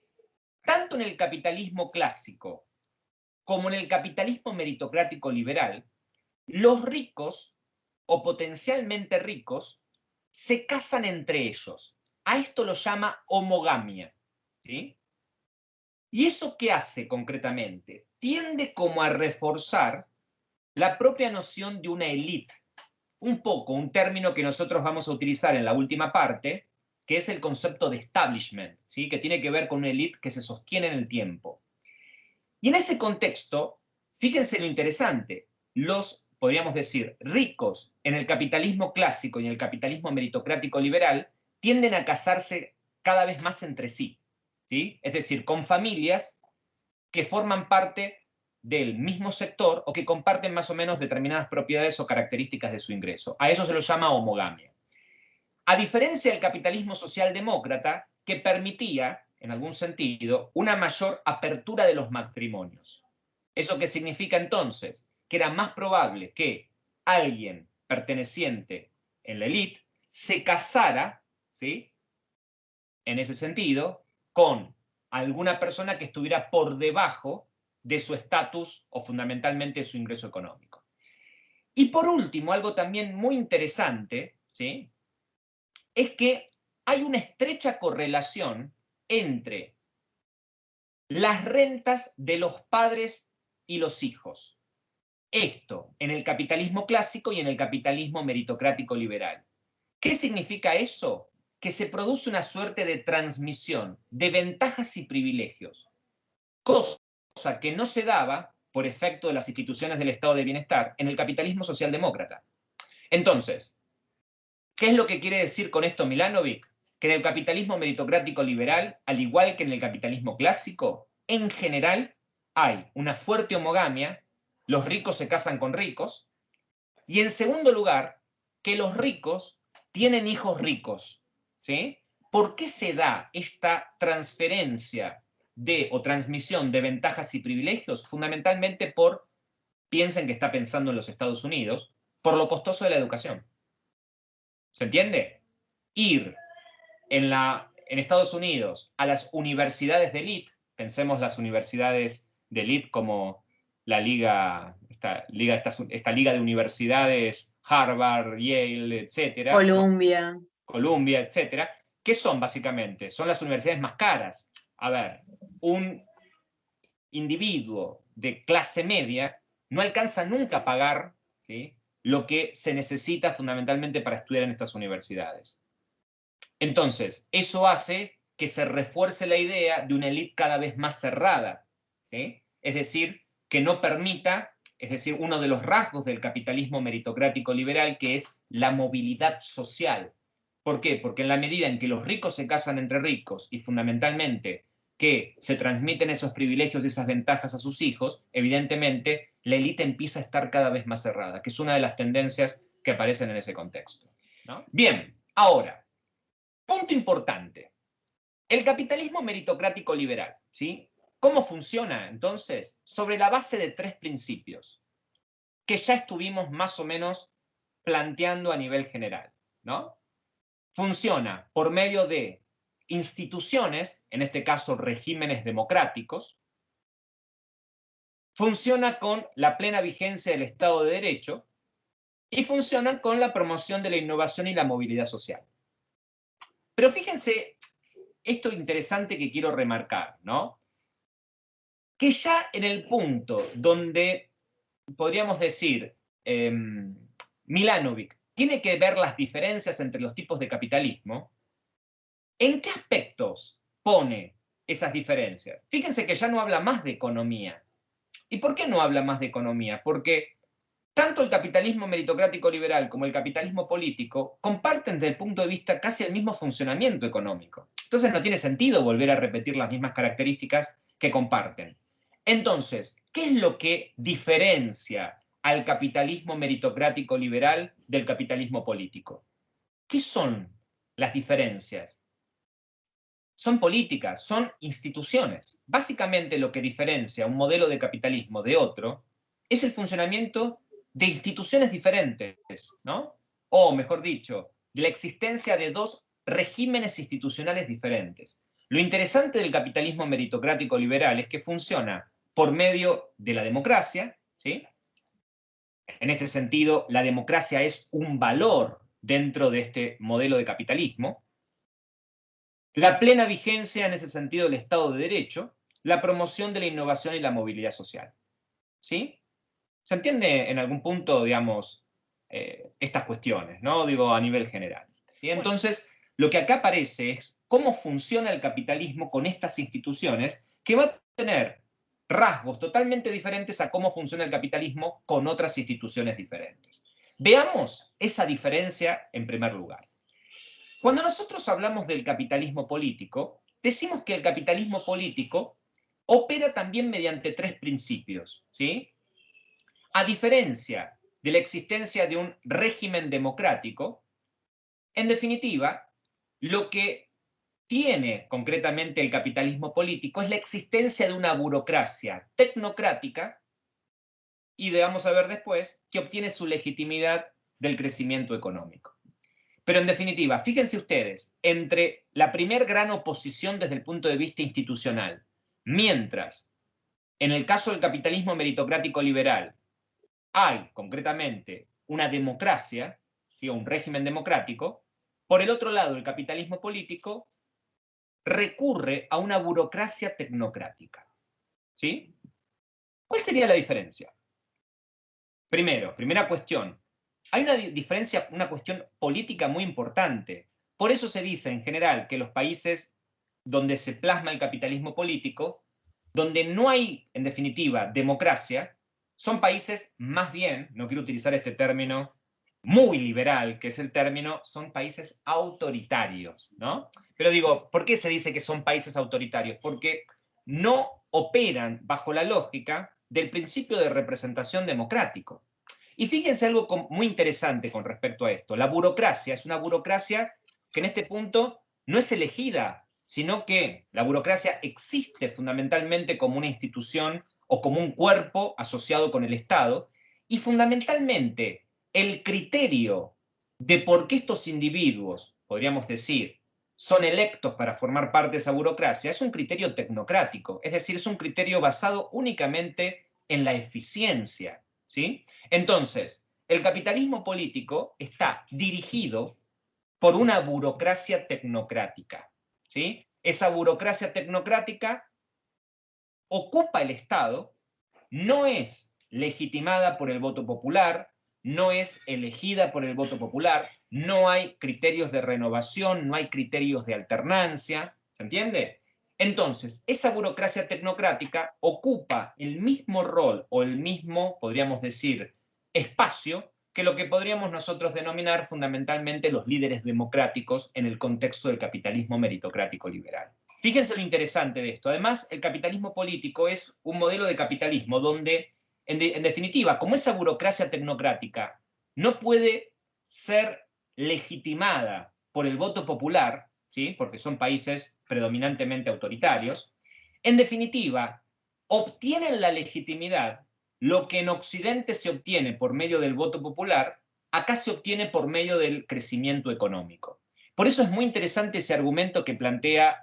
tanto en el capitalismo clásico como en el capitalismo meritocrático liberal, los ricos o potencialmente ricos se casan entre ellos. A esto lo llama homogamia, ¿sí? ¿Y eso qué hace concretamente? Tiende como a reforzar la propia noción de una élite. Un poco, un término que nosotros vamos a utilizar en la última parte, que es el concepto de establishment, ¿sí?, que tiene que ver con una élite que se sostiene en el tiempo. Y en ese contexto, fíjense lo interesante, los, podríamos decir, ricos en el capitalismo clásico y en el capitalismo meritocrático liberal tienden a casarse cada vez más entre sí, ¿sí? Es decir, con familias que forman parte del mismo sector o que comparten más o menos determinadas propiedades o características de su ingreso. A eso se lo llama homogamia. A diferencia del capitalismo socialdemócrata, que permitía, en algún sentido, una mayor apertura de los matrimonios. ¿Eso qué significa entonces? Que era más probable que alguien perteneciente en la élite se casara, ¿sí?, en ese sentido, con alguna persona que estuviera por debajo de su estatus o fundamentalmente de su ingreso económico. Y por último, algo también muy interesante, ¿sí?, es que hay una estrecha correlación entre las rentas de los padres y los hijos. Esto en el capitalismo clásico y en el capitalismo meritocrático liberal. ¿Qué significa eso? Que se produce una suerte de transmisión de ventajas y privilegios, cosa que no se daba por efecto de las instituciones del estado de bienestar en el capitalismo socialdemócrata. Entonces, ¿qué es lo que quiere decir con esto Milanovic? Que en el capitalismo meritocrático liberal, al igual que en el capitalismo clásico, en general hay una fuerte homogamia, los ricos se casan con ricos, y en segundo lugar, que los ricos tienen hijos ricos, ¿sí? ¿Por qué se da esta transferencia o transmisión de ventajas y privilegios? Fundamentalmente piensen que está pensando en los Estados Unidos, por lo costoso de la educación. ¿Se entiende? Ir en Estados Unidos a las universidades de élite, pensemos las universidades de élite como esta liga de universidades, Harvard, Yale, etcétera, Columbia. ¿no? Columbia, etcétera, ¿qué son básicamente? Son las universidades más caras. A ver, un individuo de clase media no alcanza nunca a pagar, ¿sí?, lo que se necesita fundamentalmente para estudiar en estas universidades. Entonces, eso hace que se refuerce la idea de una élite cada vez más cerrada, ¿sí? Es decir, que no permita, es decir, uno de los rasgos del capitalismo meritocrático liberal, que es la movilidad social. ¿Por qué? Porque en la medida en que los ricos se casan entre ricos y fundamentalmente que se transmiten esos privilegios y esas ventajas a sus hijos, evidentemente la élite empieza a estar cada vez más cerrada, que es una de las tendencias que aparecen en ese contexto, ¿no? Bien, ahora, punto importante. El capitalismo meritocrático liberal, ¿sí? ¿Cómo funciona entonces? Sobre la base de 3 principios que ya estuvimos más o menos planteando a nivel general, ¿no? Funciona por medio de instituciones, en este caso regímenes democráticos, funciona con la plena vigencia del Estado de Derecho y funciona con la promoción de la innovación y la movilidad social. Pero fíjense, esto interesante que quiero remarcar, ¿no? Que ya en el punto donde, podríamos decir, Milanovic tiene que ver las diferencias entre los tipos de capitalismo, ¿en qué aspectos pone esas diferencias? Fíjense que ya no habla más de economía. ¿Y por qué no habla más de economía? Porque tanto el capitalismo meritocrático liberal como el capitalismo político comparten desde el punto de vista casi el mismo funcionamiento económico. Entonces no tiene sentido volver a repetir las mismas características que comparten. Entonces, ¿qué es lo que diferencia al capitalismo meritocrático liberal del capitalismo político? ¿Qué son las diferencias? Son políticas, son instituciones. Básicamente lo que diferencia un modelo de capitalismo de otro es el funcionamiento de instituciones diferentes, ¿no? O, mejor dicho, de la existencia de 2 regímenes institucionales diferentes. Lo interesante del capitalismo meritocrático liberal es que funciona por medio de la democracia, ¿sí? En este sentido, la democracia es un valor dentro de este modelo de capitalismo. La plena vigencia en ese sentido del Estado de Derecho, la promoción de la innovación y la movilidad social. ¿Sí? ¿Se entiende en algún punto, digamos, estas cuestiones, ¿no? Digo, a nivel general. ¿Sí? Entonces, lo que acá aparece es cómo funciona el capitalismo con estas instituciones, que va a tener rasgos totalmente diferentes a cómo funciona el capitalismo con otras instituciones diferentes. Veamos esa diferencia en primer lugar. Cuando nosotros hablamos del capitalismo político, decimos que el capitalismo político opera también mediante 3 principios, ¿sí? A diferencia de la existencia de un régimen democrático, en definitiva, lo que tiene concretamente el capitalismo político es la existencia de una burocracia tecnocrática y vamos a ver después que obtiene su legitimidad del crecimiento económico. Pero en definitiva, fíjense ustedes, entre la primer gran oposición desde el punto de vista institucional, mientras en el caso del capitalismo meritocrático liberal hay concretamente una democracia, ¿sí? O un régimen democrático, por el otro lado el capitalismo político recurre a una burocracia tecnocrática. ¿Sí? ¿Cuál sería la diferencia? Primero, primera cuestión, hay una diferencia, una cuestión política muy importante. Por eso se dice en general que los países donde se plasma el capitalismo político, donde no hay, en definitiva, democracia, son países más bien, no quiero utilizar este término muy liberal, que es el término, son países autoritarios, ¿no? Pero digo, ¿por qué se dice que son países autoritarios? Porque no operan bajo la lógica del principio de representación democrático. Y fíjense algo muy interesante con respecto a esto. La burocracia es una burocracia que en este punto no es elegida, sino que la burocracia existe fundamentalmente como una institución o como un cuerpo asociado con el Estado, y fundamentalmente el criterio de por qué estos individuos, podríamos decir, son electos para formar parte de esa burocracia, es un criterio tecnocrático, es decir, es un criterio basado únicamente en la eficiencia. ¿Sí? Entonces, el capitalismo político está dirigido por una burocracia tecnocrática. ¿Sí? Esa burocracia tecnocrática ocupa el Estado, no es legitimada por el voto popular, no es elegida por el voto popular, no hay criterios de renovación, no hay criterios de alternancia, ¿se entiende? Entonces, esa burocracia tecnocrática ocupa el mismo rol o el mismo, podríamos decir, espacio que lo que podríamos nosotros denominar fundamentalmente los líderes democráticos en el contexto del capitalismo meritocrático liberal. Fíjense lo interesante de esto. Además, el capitalismo político es un modelo de capitalismo donde, en definitiva, como esa burocracia tecnocrática no puede ser legitimada por el voto popular, ¿sí? Porque son países predominantemente autoritarios, en definitiva, obtienen la legitimidad. Lo que en Occidente se obtiene por medio del voto popular, acá se obtiene por medio del crecimiento económico. Por eso es muy interesante ese argumento que plantea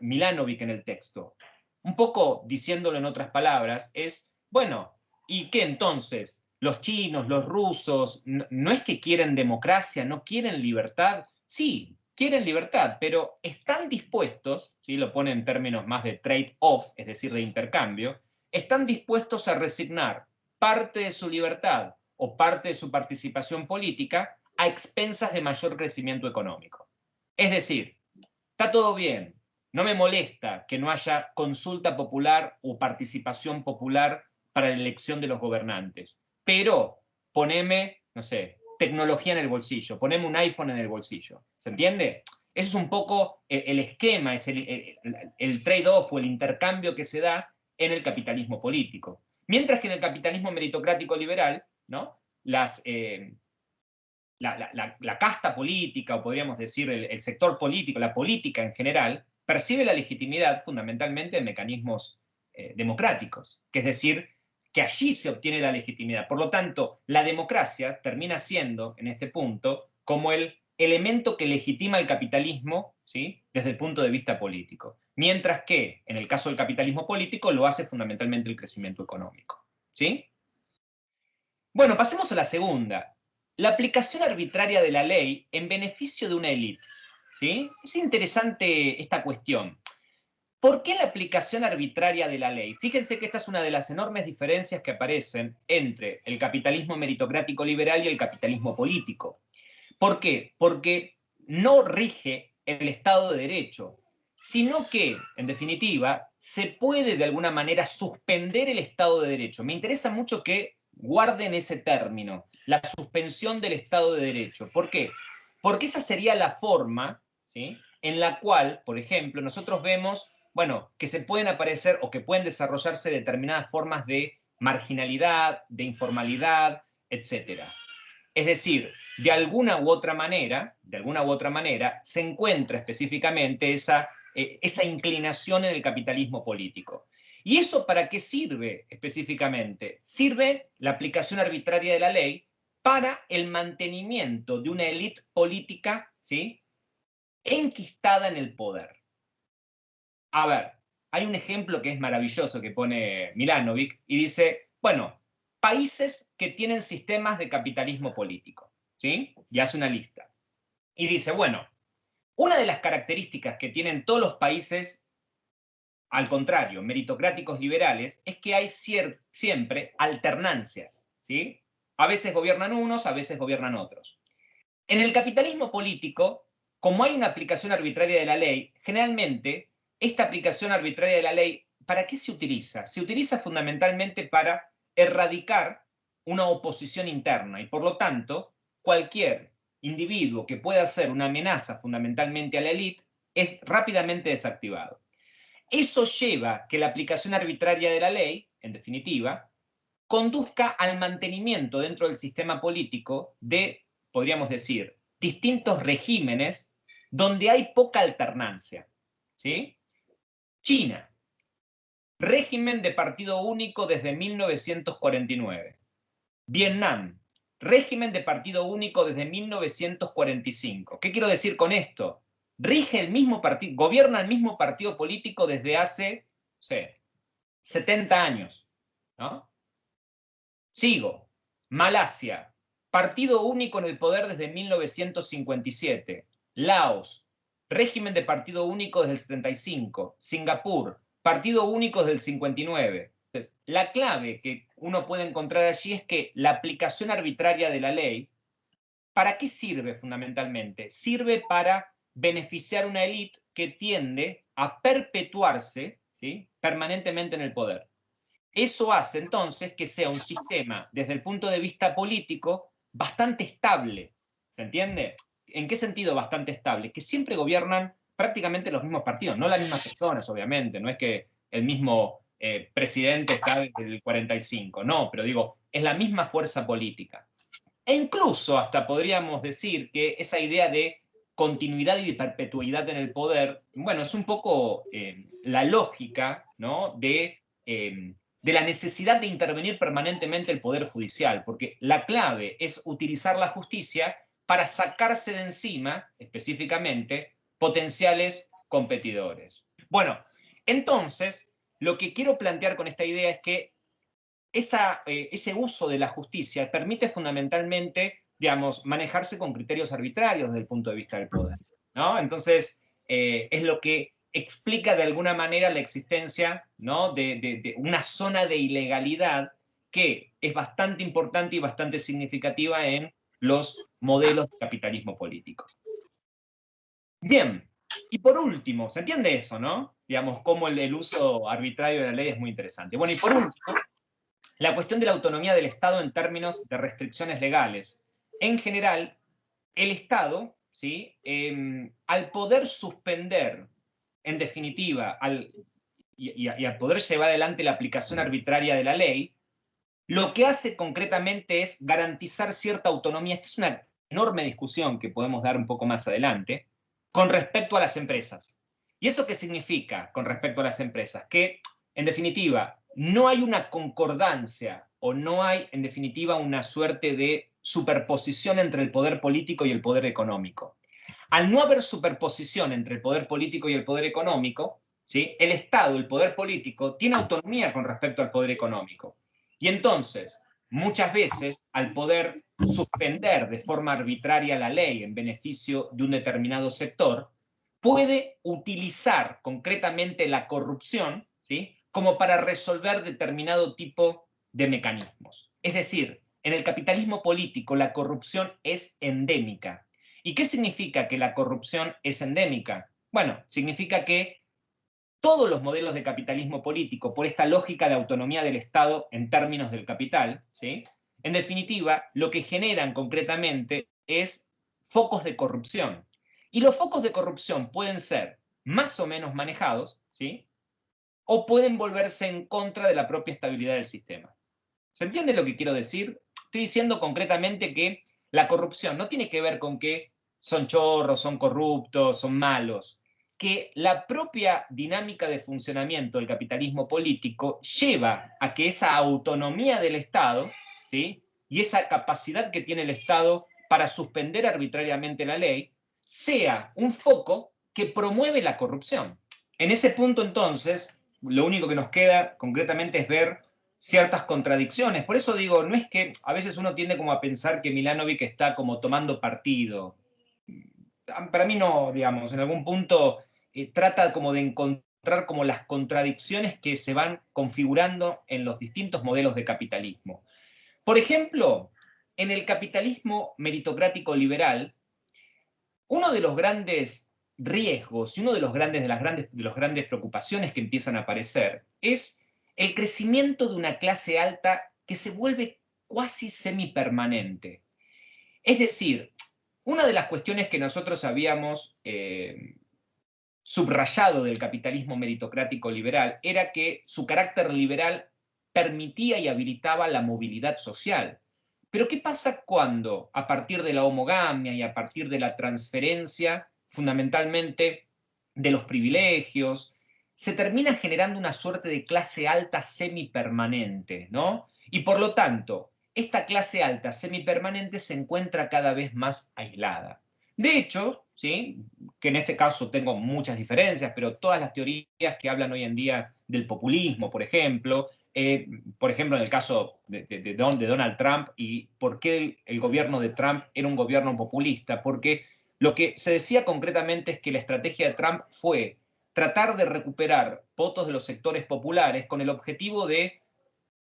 Milanovic en el texto. Un poco diciéndolo en otras palabras, es, bueno, ¿y qué entonces? Los chinos, los rusos, no es que quieren democracia, no quieren libertad. Sí, quieren libertad, pero están dispuestos, ¿sí? Lo pone en términos más de trade-off, es decir, de intercambio, están dispuestos a resignar parte de su libertad o parte de su participación política a expensas de mayor crecimiento económico. Es decir, está todo bien, no me molesta que no haya consulta popular o participación popular para la elección de los gobernantes, pero poneme, no sé, tecnología en el bolsillo, poneme un iPhone en el bolsillo, ¿se entiende? Ese es un poco el esquema, es el trade-off o el intercambio que se da en el capitalismo político. Mientras que en el capitalismo meritocrático liberal, ¿no? La casta política, o podríamos decir el sector político, la política en general, percibe la legitimidad fundamentalmente en mecanismos democráticos, que es decir, que allí se obtiene la legitimidad. Por lo tanto, la democracia termina siendo, en este punto, como el elemento que legitima el capitalismo, ¿sí? Desde el punto de vista político. Mientras que, en el caso del capitalismo político, lo hace fundamentalmente el crecimiento económico, ¿sí? Bueno, pasemos a la segunda. La aplicación arbitraria de la ley en beneficio de una élite, ¿sí? Es interesante esta cuestión. ¿Por qué la aplicación arbitraria de la ley? Fíjense que esta es una de las enormes diferencias que aparecen entre el capitalismo meritocrático liberal y el capitalismo político. ¿Por qué? Porque no rige el Estado de Derecho, sino que, en definitiva, se puede de alguna manera suspender el Estado de Derecho. Me interesa mucho que guarden ese término, la suspensión del Estado de Derecho. ¿Por qué? Porque esa sería la forma, ¿sí?, en la cual, por ejemplo, nosotros vemos, bueno, que se pueden aparecer o que pueden desarrollarse determinadas formas de marginalidad, de informalidad, etcétera. Es decir, de alguna u otra manera, se encuentra específicamente esa inclinación en el capitalismo político. ¿Y eso para qué sirve específicamente? Sirve la aplicación arbitraria de la ley para el mantenimiento de una élite política, ¿sí?, enquistada en el poder. A ver, hay un ejemplo que es maravilloso que pone Milanovic y dice, bueno, países que tienen sistemas de capitalismo político, ¿sí? Y hace una lista. Y dice, bueno, una de las características que tienen todos los países, al contrario, meritocráticos liberales, es que hay siempre alternancias, ¿sí? A veces gobiernan unos, a veces gobiernan otros. En el capitalismo político, como hay una aplicación arbitraria de la ley, generalmente esta aplicación arbitraria de la ley, ¿para qué se utiliza? Se utiliza fundamentalmente para erradicar una oposición interna y por lo tanto cualquier individuo que pueda ser una amenaza fundamentalmente a la élite es rápidamente desactivado. Eso lleva que la aplicación arbitraria de la ley, en definitiva, conduzca al mantenimiento dentro del sistema político de, podríamos decir, distintos regímenes donde hay poca alternancia, ¿sí? China, régimen de partido único desde 1949. Vietnam, régimen de partido único desde 1945. ¿Qué quiero decir con esto? Rige el mismo partido, gobierna el mismo partido político desde hace, no sé, 70 años, ¿no? Sigo. Malasia, partido único en el poder desde 1957. Laos, régimen de partido único desde el 75. Singapur, partido único desde el 59. la clave que uno puede encontrar allí es que la aplicación arbitraria de la ley, ¿para qué sirve fundamentalmente? Sirve para beneficiar una élite que tiende a perpetuarse, ¿sí?, permanentemente en el poder. Eso hace entonces que sea un sistema, desde el punto de vista político, bastante estable. ¿Se entiende? ¿En qué sentido bastante estable? Que siempre gobiernan prácticamente los mismos partidos, no las mismas personas, obviamente. No es que el mismo presidente está desde el 45, no, pero digo, es la misma fuerza política. E incluso hasta podríamos decir que esa idea de continuidad y de perpetuidad en el poder, bueno, es un poco la lógica, ¿no?, de la necesidad de intervenir permanentemente el Poder Judicial, porque la clave es utilizar la justicia para sacarse de encima, específicamente, potenciales competidores. Bueno, entonces, lo que quiero plantear con esta idea es que ese uso de la justicia permite fundamentalmente, digamos, manejarse con criterios arbitrarios desde el punto de vista del poder, ¿no? Entonces, es lo que explica de alguna manera la existencia, ¿no?, de una zona de ilegalidad que es bastante importante y bastante significativa en los modelos de capitalismo político. Bien, y por último, ¿se entiende eso, no? Digamos, cómo el uso arbitrario de la ley es muy interesante. Bueno, y por último, la cuestión de la autonomía del Estado en términos de restricciones legales. En general, el Estado, ¿sí?, al poder suspender, en definitiva, y al poder llevar adelante la aplicación arbitraria de la ley, lo que hace concretamente es garantizar cierta autonomía. Esta es una enorme discusión que podemos dar un poco más adelante, con respecto a las empresas. ¿Y eso qué significa con respecto a las empresas? Que, en definitiva, no hay una concordancia o no hay, en definitiva, una suerte de superposición entre el poder político y el poder económico. Al no haber superposición entre el poder político y el poder económico, ¿sí?, el Estado, el poder político, tiene autonomía con respecto al poder económico. Y entonces, muchas veces, al poder suspender de forma arbitraria la ley en beneficio de un determinado sector, puede utilizar concretamente la corrupción, ¿sí?, como para resolver determinado tipo de mecanismos. Es decir, en el capitalismo político la corrupción es endémica. ¿Y qué significa que la corrupción es endémica? Bueno, significa que todos los modelos de capitalismo político, por esta lógica de autonomía del Estado en términos del capital, ¿sí?, en definitiva, lo que generan concretamente es focos de corrupción. Y los focos de corrupción pueden ser más o menos manejados, ¿sí?, o pueden volverse en contra de la propia estabilidad del sistema. ¿Se entiende lo que quiero decir? Estoy diciendo concretamente que la corrupción no tiene que ver con que son chorros, son corruptos, son malos, que la propia dinámica de funcionamiento del capitalismo político lleva a que esa autonomía del Estado, ¿sí?, y esa capacidad que tiene el Estado para suspender arbitrariamente la ley, sea un foco que promueve la corrupción. En ese punto, entonces, lo único que nos queda concretamente es ver ciertas contradicciones. Por eso digo, no es que a veces uno tiende como a pensar que Milanovic está como tomando partido. Para mí no, digamos, en algún punto trata como de encontrar como las contradicciones que se van configurando en los distintos modelos de capitalismo. Por ejemplo, en el capitalismo meritocrático liberal, uno de los grandes riesgos y uno de los grandes preocupaciones que empiezan a aparecer es el crecimiento de una clase alta que se vuelve cuasi semipermanente. Es decir, una de las cuestiones que nosotros habíamos subrayado del capitalismo meritocrático liberal era que su carácter liberal permitía y habilitaba la movilidad social. Pero ¿qué pasa cuando, a partir de la homogamia y a partir de la transferencia, fundamentalmente de los privilegios, se termina generando una suerte de clase alta semipermanente, ¿no? Y por lo tanto, esta clase alta semipermanente se encuentra cada vez más aislada. De hecho, ¿sí?, que en este caso tengo muchas diferencias, pero todas las teorías que hablan hoy en día del populismo, por ejemplo, en el caso de Donald Trump y por qué el gobierno de Trump era un gobierno populista, porque lo que se decía concretamente es que la estrategia de Trump fue tratar de recuperar votos de los sectores populares con el objetivo de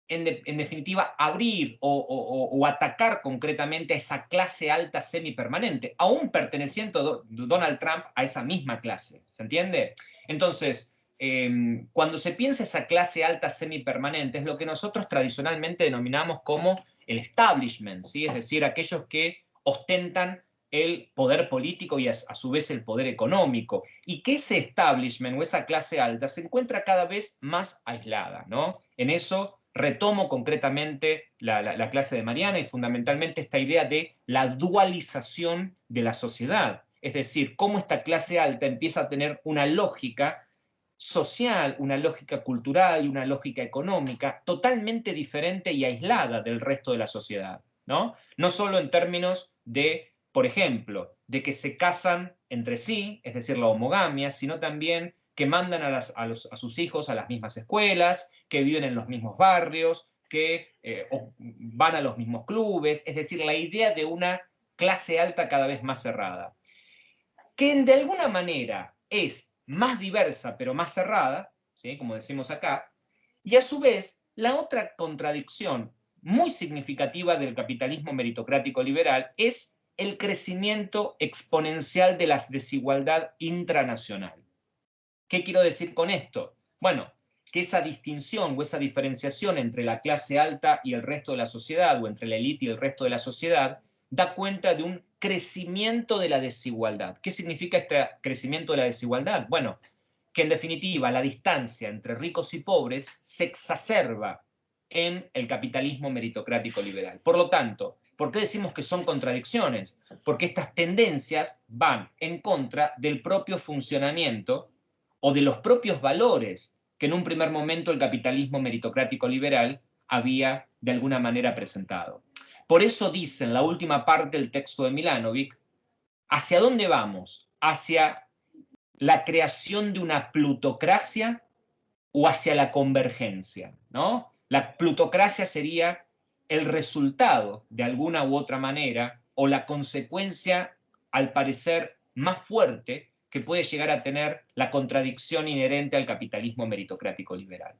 en definitiva, abrir o atacar concretamente a esa clase alta semipermanente, aún perteneciendo Donald Trump a esa misma clase, ¿se entiende? Entonces, cuando se piensa esa clase alta semipermanente, es lo que nosotros tradicionalmente denominamos como el establishment, ¿sí? Es decir, aquellos que ostentan el poder político y a su vez el poder económico, y que ese establishment o esa clase alta se encuentra cada vez más aislada, ¿no? En eso retomo concretamente la clase de Mariana y fundamentalmente esta idea de la dualización de la sociedad, es decir, cómo esta clase alta empieza a tener una lógica social, una lógica cultural y una lógica económica totalmente diferente y aislada del resto de la sociedad, ¿no? No solo en términos de, por ejemplo, de que se casan entre sí, es decir, la homogamia, sino también que mandan a sus hijos a las mismas escuelas, que viven en los mismos barrios, que van a los mismos clubes, es decir, la idea de una clase alta cada vez más cerrada, que de alguna manera es más diversa pero más cerrada, ¿sí? Como decimos acá, y a su vez la otra contradicción muy significativa del capitalismo meritocrático liberal es el crecimiento exponencial de la desigualdad intranacional. ¿Qué quiero decir con esto? Bueno, que esa distinción o esa diferenciación entre la clase alta y el resto de la sociedad, o entre la élite y el resto de la sociedad, da cuenta de un crecimiento de la desigualdad. ¿Qué significa este crecimiento de la desigualdad? Bueno, que en definitiva la distancia entre ricos y pobres se exacerba en el capitalismo meritocrático liberal. Por lo tanto, ¿por qué decimos que son contradicciones? Porque estas tendencias van en contra del propio funcionamiento o de los propios valores que en un primer momento el capitalismo meritocrático liberal había de alguna manera presentado. Por eso dice en la última parte del texto de Milanovic, ¿hacia dónde vamos? ¿Hacia la creación de una plutocracia o hacia la convergencia, ¿no? La plutocracia sería el resultado, de alguna u otra manera, o la consecuencia, al parecer, más fuerte que puede llegar a tener la contradicción inherente al capitalismo meritocrático liberal.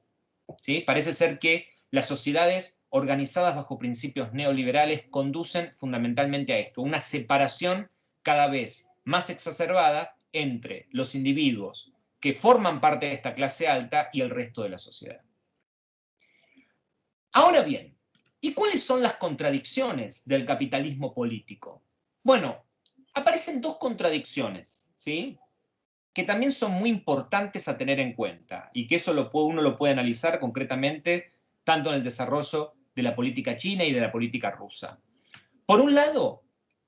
¿Sí? Parece ser que las sociedades organizadas bajo principios neoliberales conducen fundamentalmente a esto, una separación cada vez más exacerbada entre los individuos que forman parte de esta clase alta y el resto de la sociedad. Ahora bien, ¿y cuáles son las contradicciones del capitalismo político? Bueno, aparecen dos contradicciones, ¿sí? Que también son muy importantes a tener en cuenta y que eso uno lo puede analizar concretamente tanto en el desarrollo de la política china y de la política rusa. Por un lado,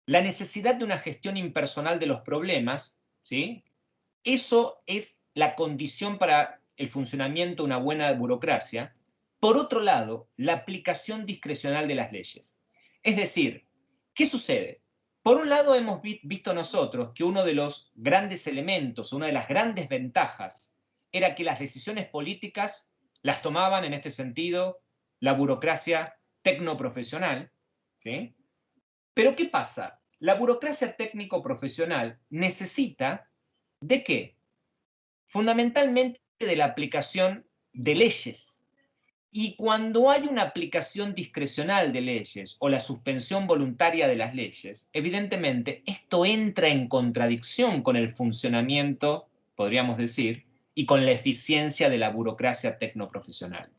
la necesidad de una gestión impersonal de los problemas, ¿sí? Eso es la condición para el funcionamiento de una buena burocracia. Por otro lado, la aplicación discrecional de las leyes. Es decir, ¿qué sucede? Por un lado, hemos visto nosotros que uno de los grandes elementos, una de las grandes ventajas, era que las decisiones políticas las tomaban, en este sentido, la burocracia tecnoprofesional, ¿sí? Pero ¿qué pasa? La burocracia técnico-profesional necesita ¿de qué? Fundamentalmente de la aplicación de leyes. Y cuando hay una aplicación discrecional de leyes o la suspensión voluntaria de las leyes, evidentemente esto entra en contradicción con el funcionamiento, podríamos decir, y con la eficiencia de la burocracia tecnoprofesional.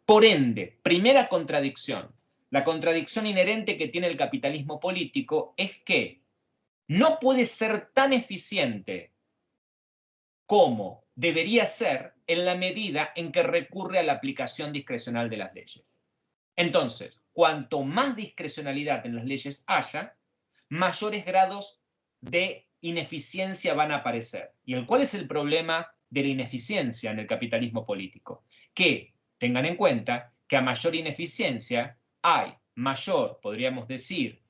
Por ende, primera contradicción, la contradicción inherente que tiene el capitalismo político es que no puede ser tan eficiente como debería ser en la medida en que recurre a la aplicación discrecional de las leyes. Entonces, cuanto más discrecionalidad en las leyes haya, mayores grados de ineficiencia van a aparecer. ¿Y cuál es el problema de la ineficiencia en el capitalismo político? Que tengan en cuenta que a mayor ineficiencia hay mayor, podríamos decir,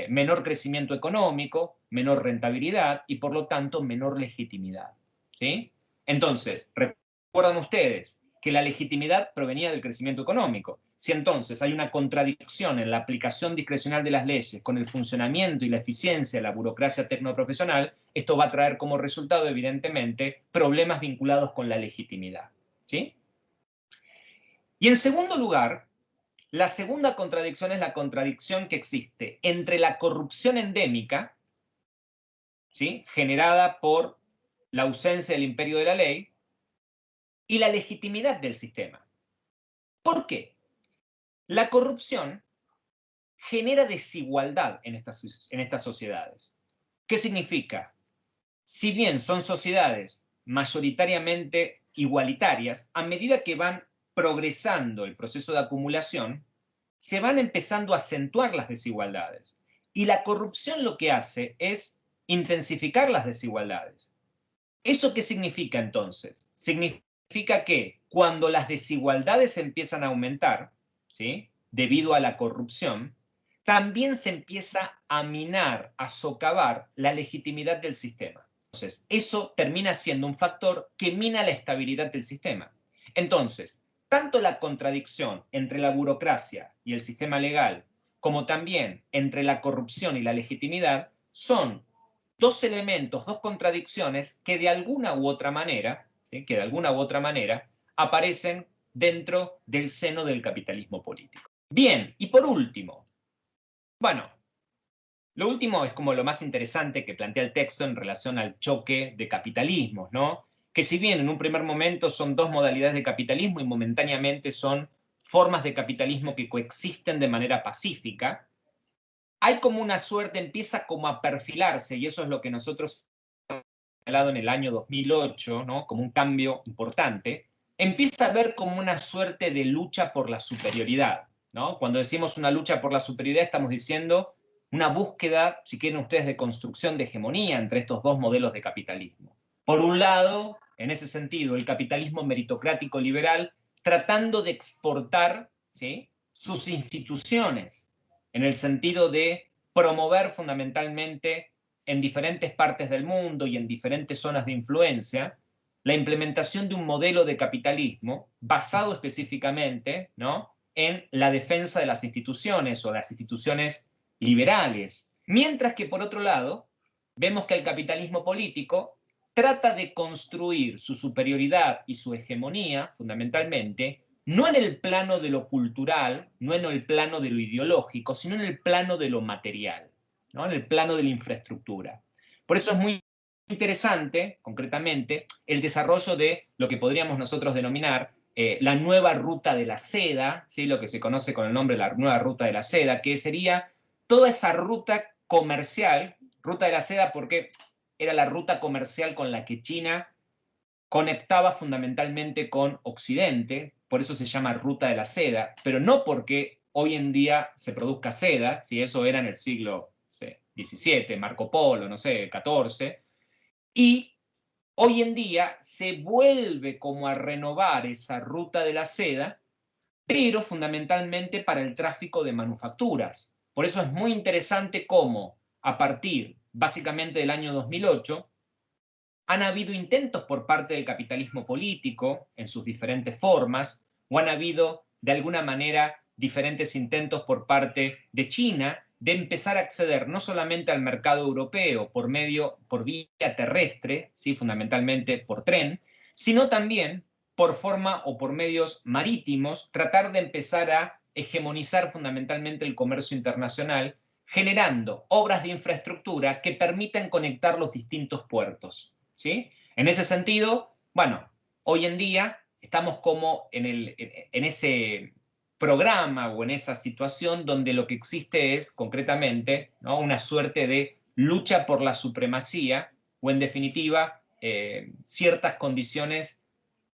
menor crecimiento económico, menor rentabilidad y por lo tanto menor legitimidad. ¿Sí? Entonces, recuerdan ustedes que la legitimidad provenía del crecimiento económico. Si entonces hay una contradicción en la aplicación discrecional de las leyes con el funcionamiento y la eficiencia de la burocracia tecnoprofesional, esto va a traer como resultado, evidentemente, problemas vinculados con la legitimidad. ¿Sí? Y en segundo lugar, La segunda contradicción es la contradicción que existe entre la corrupción endémica, ¿sí?, generada por la ausencia del imperio de la ley, y la legitimidad del sistema. ¿Por qué? La corrupción genera desigualdad en estas sociedades. ¿Qué significa? Si bien son sociedades mayoritariamente igualitarias, a medida que van progresando el proceso de acumulación, se van empezando a acentuar las desigualdades. Y la corrupción lo que hace es intensificar las desigualdades. ¿Eso qué significa entonces? Significa que cuando las desigualdades empiezan a aumentar, ¿sí?, debido a la corrupción, también se empieza a minar, a socavar la legitimidad del sistema. Entonces, eso termina siendo un factor que mina la estabilidad del sistema. Entonces, tanto la contradicción entre la burocracia y el sistema legal, como también entre la corrupción y la legitimidad, son dos elementos, dos contradicciones que de alguna u otra manera, ¿sí?, aparecen dentro del seno del capitalismo político. Bien, y por último, bueno, lo último es como lo más interesante que plantea el texto en relación al choque de capitalismos, ¿no? Que si bien en un primer momento son dos modalidades de capitalismo y momentáneamente son formas de capitalismo que coexisten de manera pacífica, hay como una suerte, empieza como a perfilarse, y eso es lo que nosotros hemos señalado en el año 2008, ¿no?, como un cambio importante, empieza a haber como una suerte de lucha por la superioridad, ¿no? Cuando decimos una lucha por la superioridad estamos diciendo una búsqueda, si quieren ustedes, de construcción de hegemonía entre estos dos modelos de capitalismo. Por un lado, en ese sentido, el capitalismo meritocrático liberal tratando de exportar, ¿sí?, sus instituciones, en el sentido de promover fundamentalmente en diferentes partes del mundo y en diferentes zonas de influencia la implementación de un modelo de capitalismo basado específicamente, ¿no?, en la defensa de las instituciones o las instituciones liberales. Mientras que, por otro lado, vemos que el capitalismo político trata de construir su superioridad y su hegemonía, fundamentalmente, no en el plano de lo cultural, no en el plano de lo ideológico, sino en el plano de lo material, ¿no?, en el plano de la infraestructura. Por eso es muy interesante, concretamente, el desarrollo de lo que podríamos nosotros denominar la nueva ruta de la seda, ¿sí?, lo que se conoce con el nombre de la nueva ruta de la seda, que sería toda esa ruta comercial, ruta de la seda porque era la ruta comercial con la que China conectaba fundamentalmente con Occidente, por eso se llama ruta de la seda, pero no porque hoy en día se produzca seda, si eso era en el siglo XVII, Marco Polo, no sé, XIV, y hoy en día se vuelve como a renovar esa ruta de la seda, pero fundamentalmente para el tráfico de manufacturas. Por eso es muy interesante cómo, a partir básicamente del año 2008, han habido intentos por parte del capitalismo político en sus diferentes formas, o han habido de alguna manera diferentes intentos por parte de China de empezar a acceder no solamente al mercado europeo por vía terrestre, ¿sí?, fundamentalmente por tren, sino también por forma o por medios marítimos, tratar de empezar a hegemonizar fundamentalmente el comercio internacional, generando obras de infraestructura que permitan conectar los distintos puertos, ¿sí? En ese sentido, bueno, hoy en día estamos como en ese programa o en esa situación donde lo que existe es concretamente, ¿no?, una suerte de lucha por la supremacía o en definitiva ciertas condiciones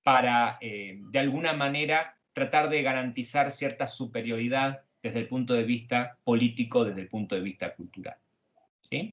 para de alguna manera tratar de garantizar cierta superioridad desde el punto de vista político, desde el punto de vista cultural, ¿sí?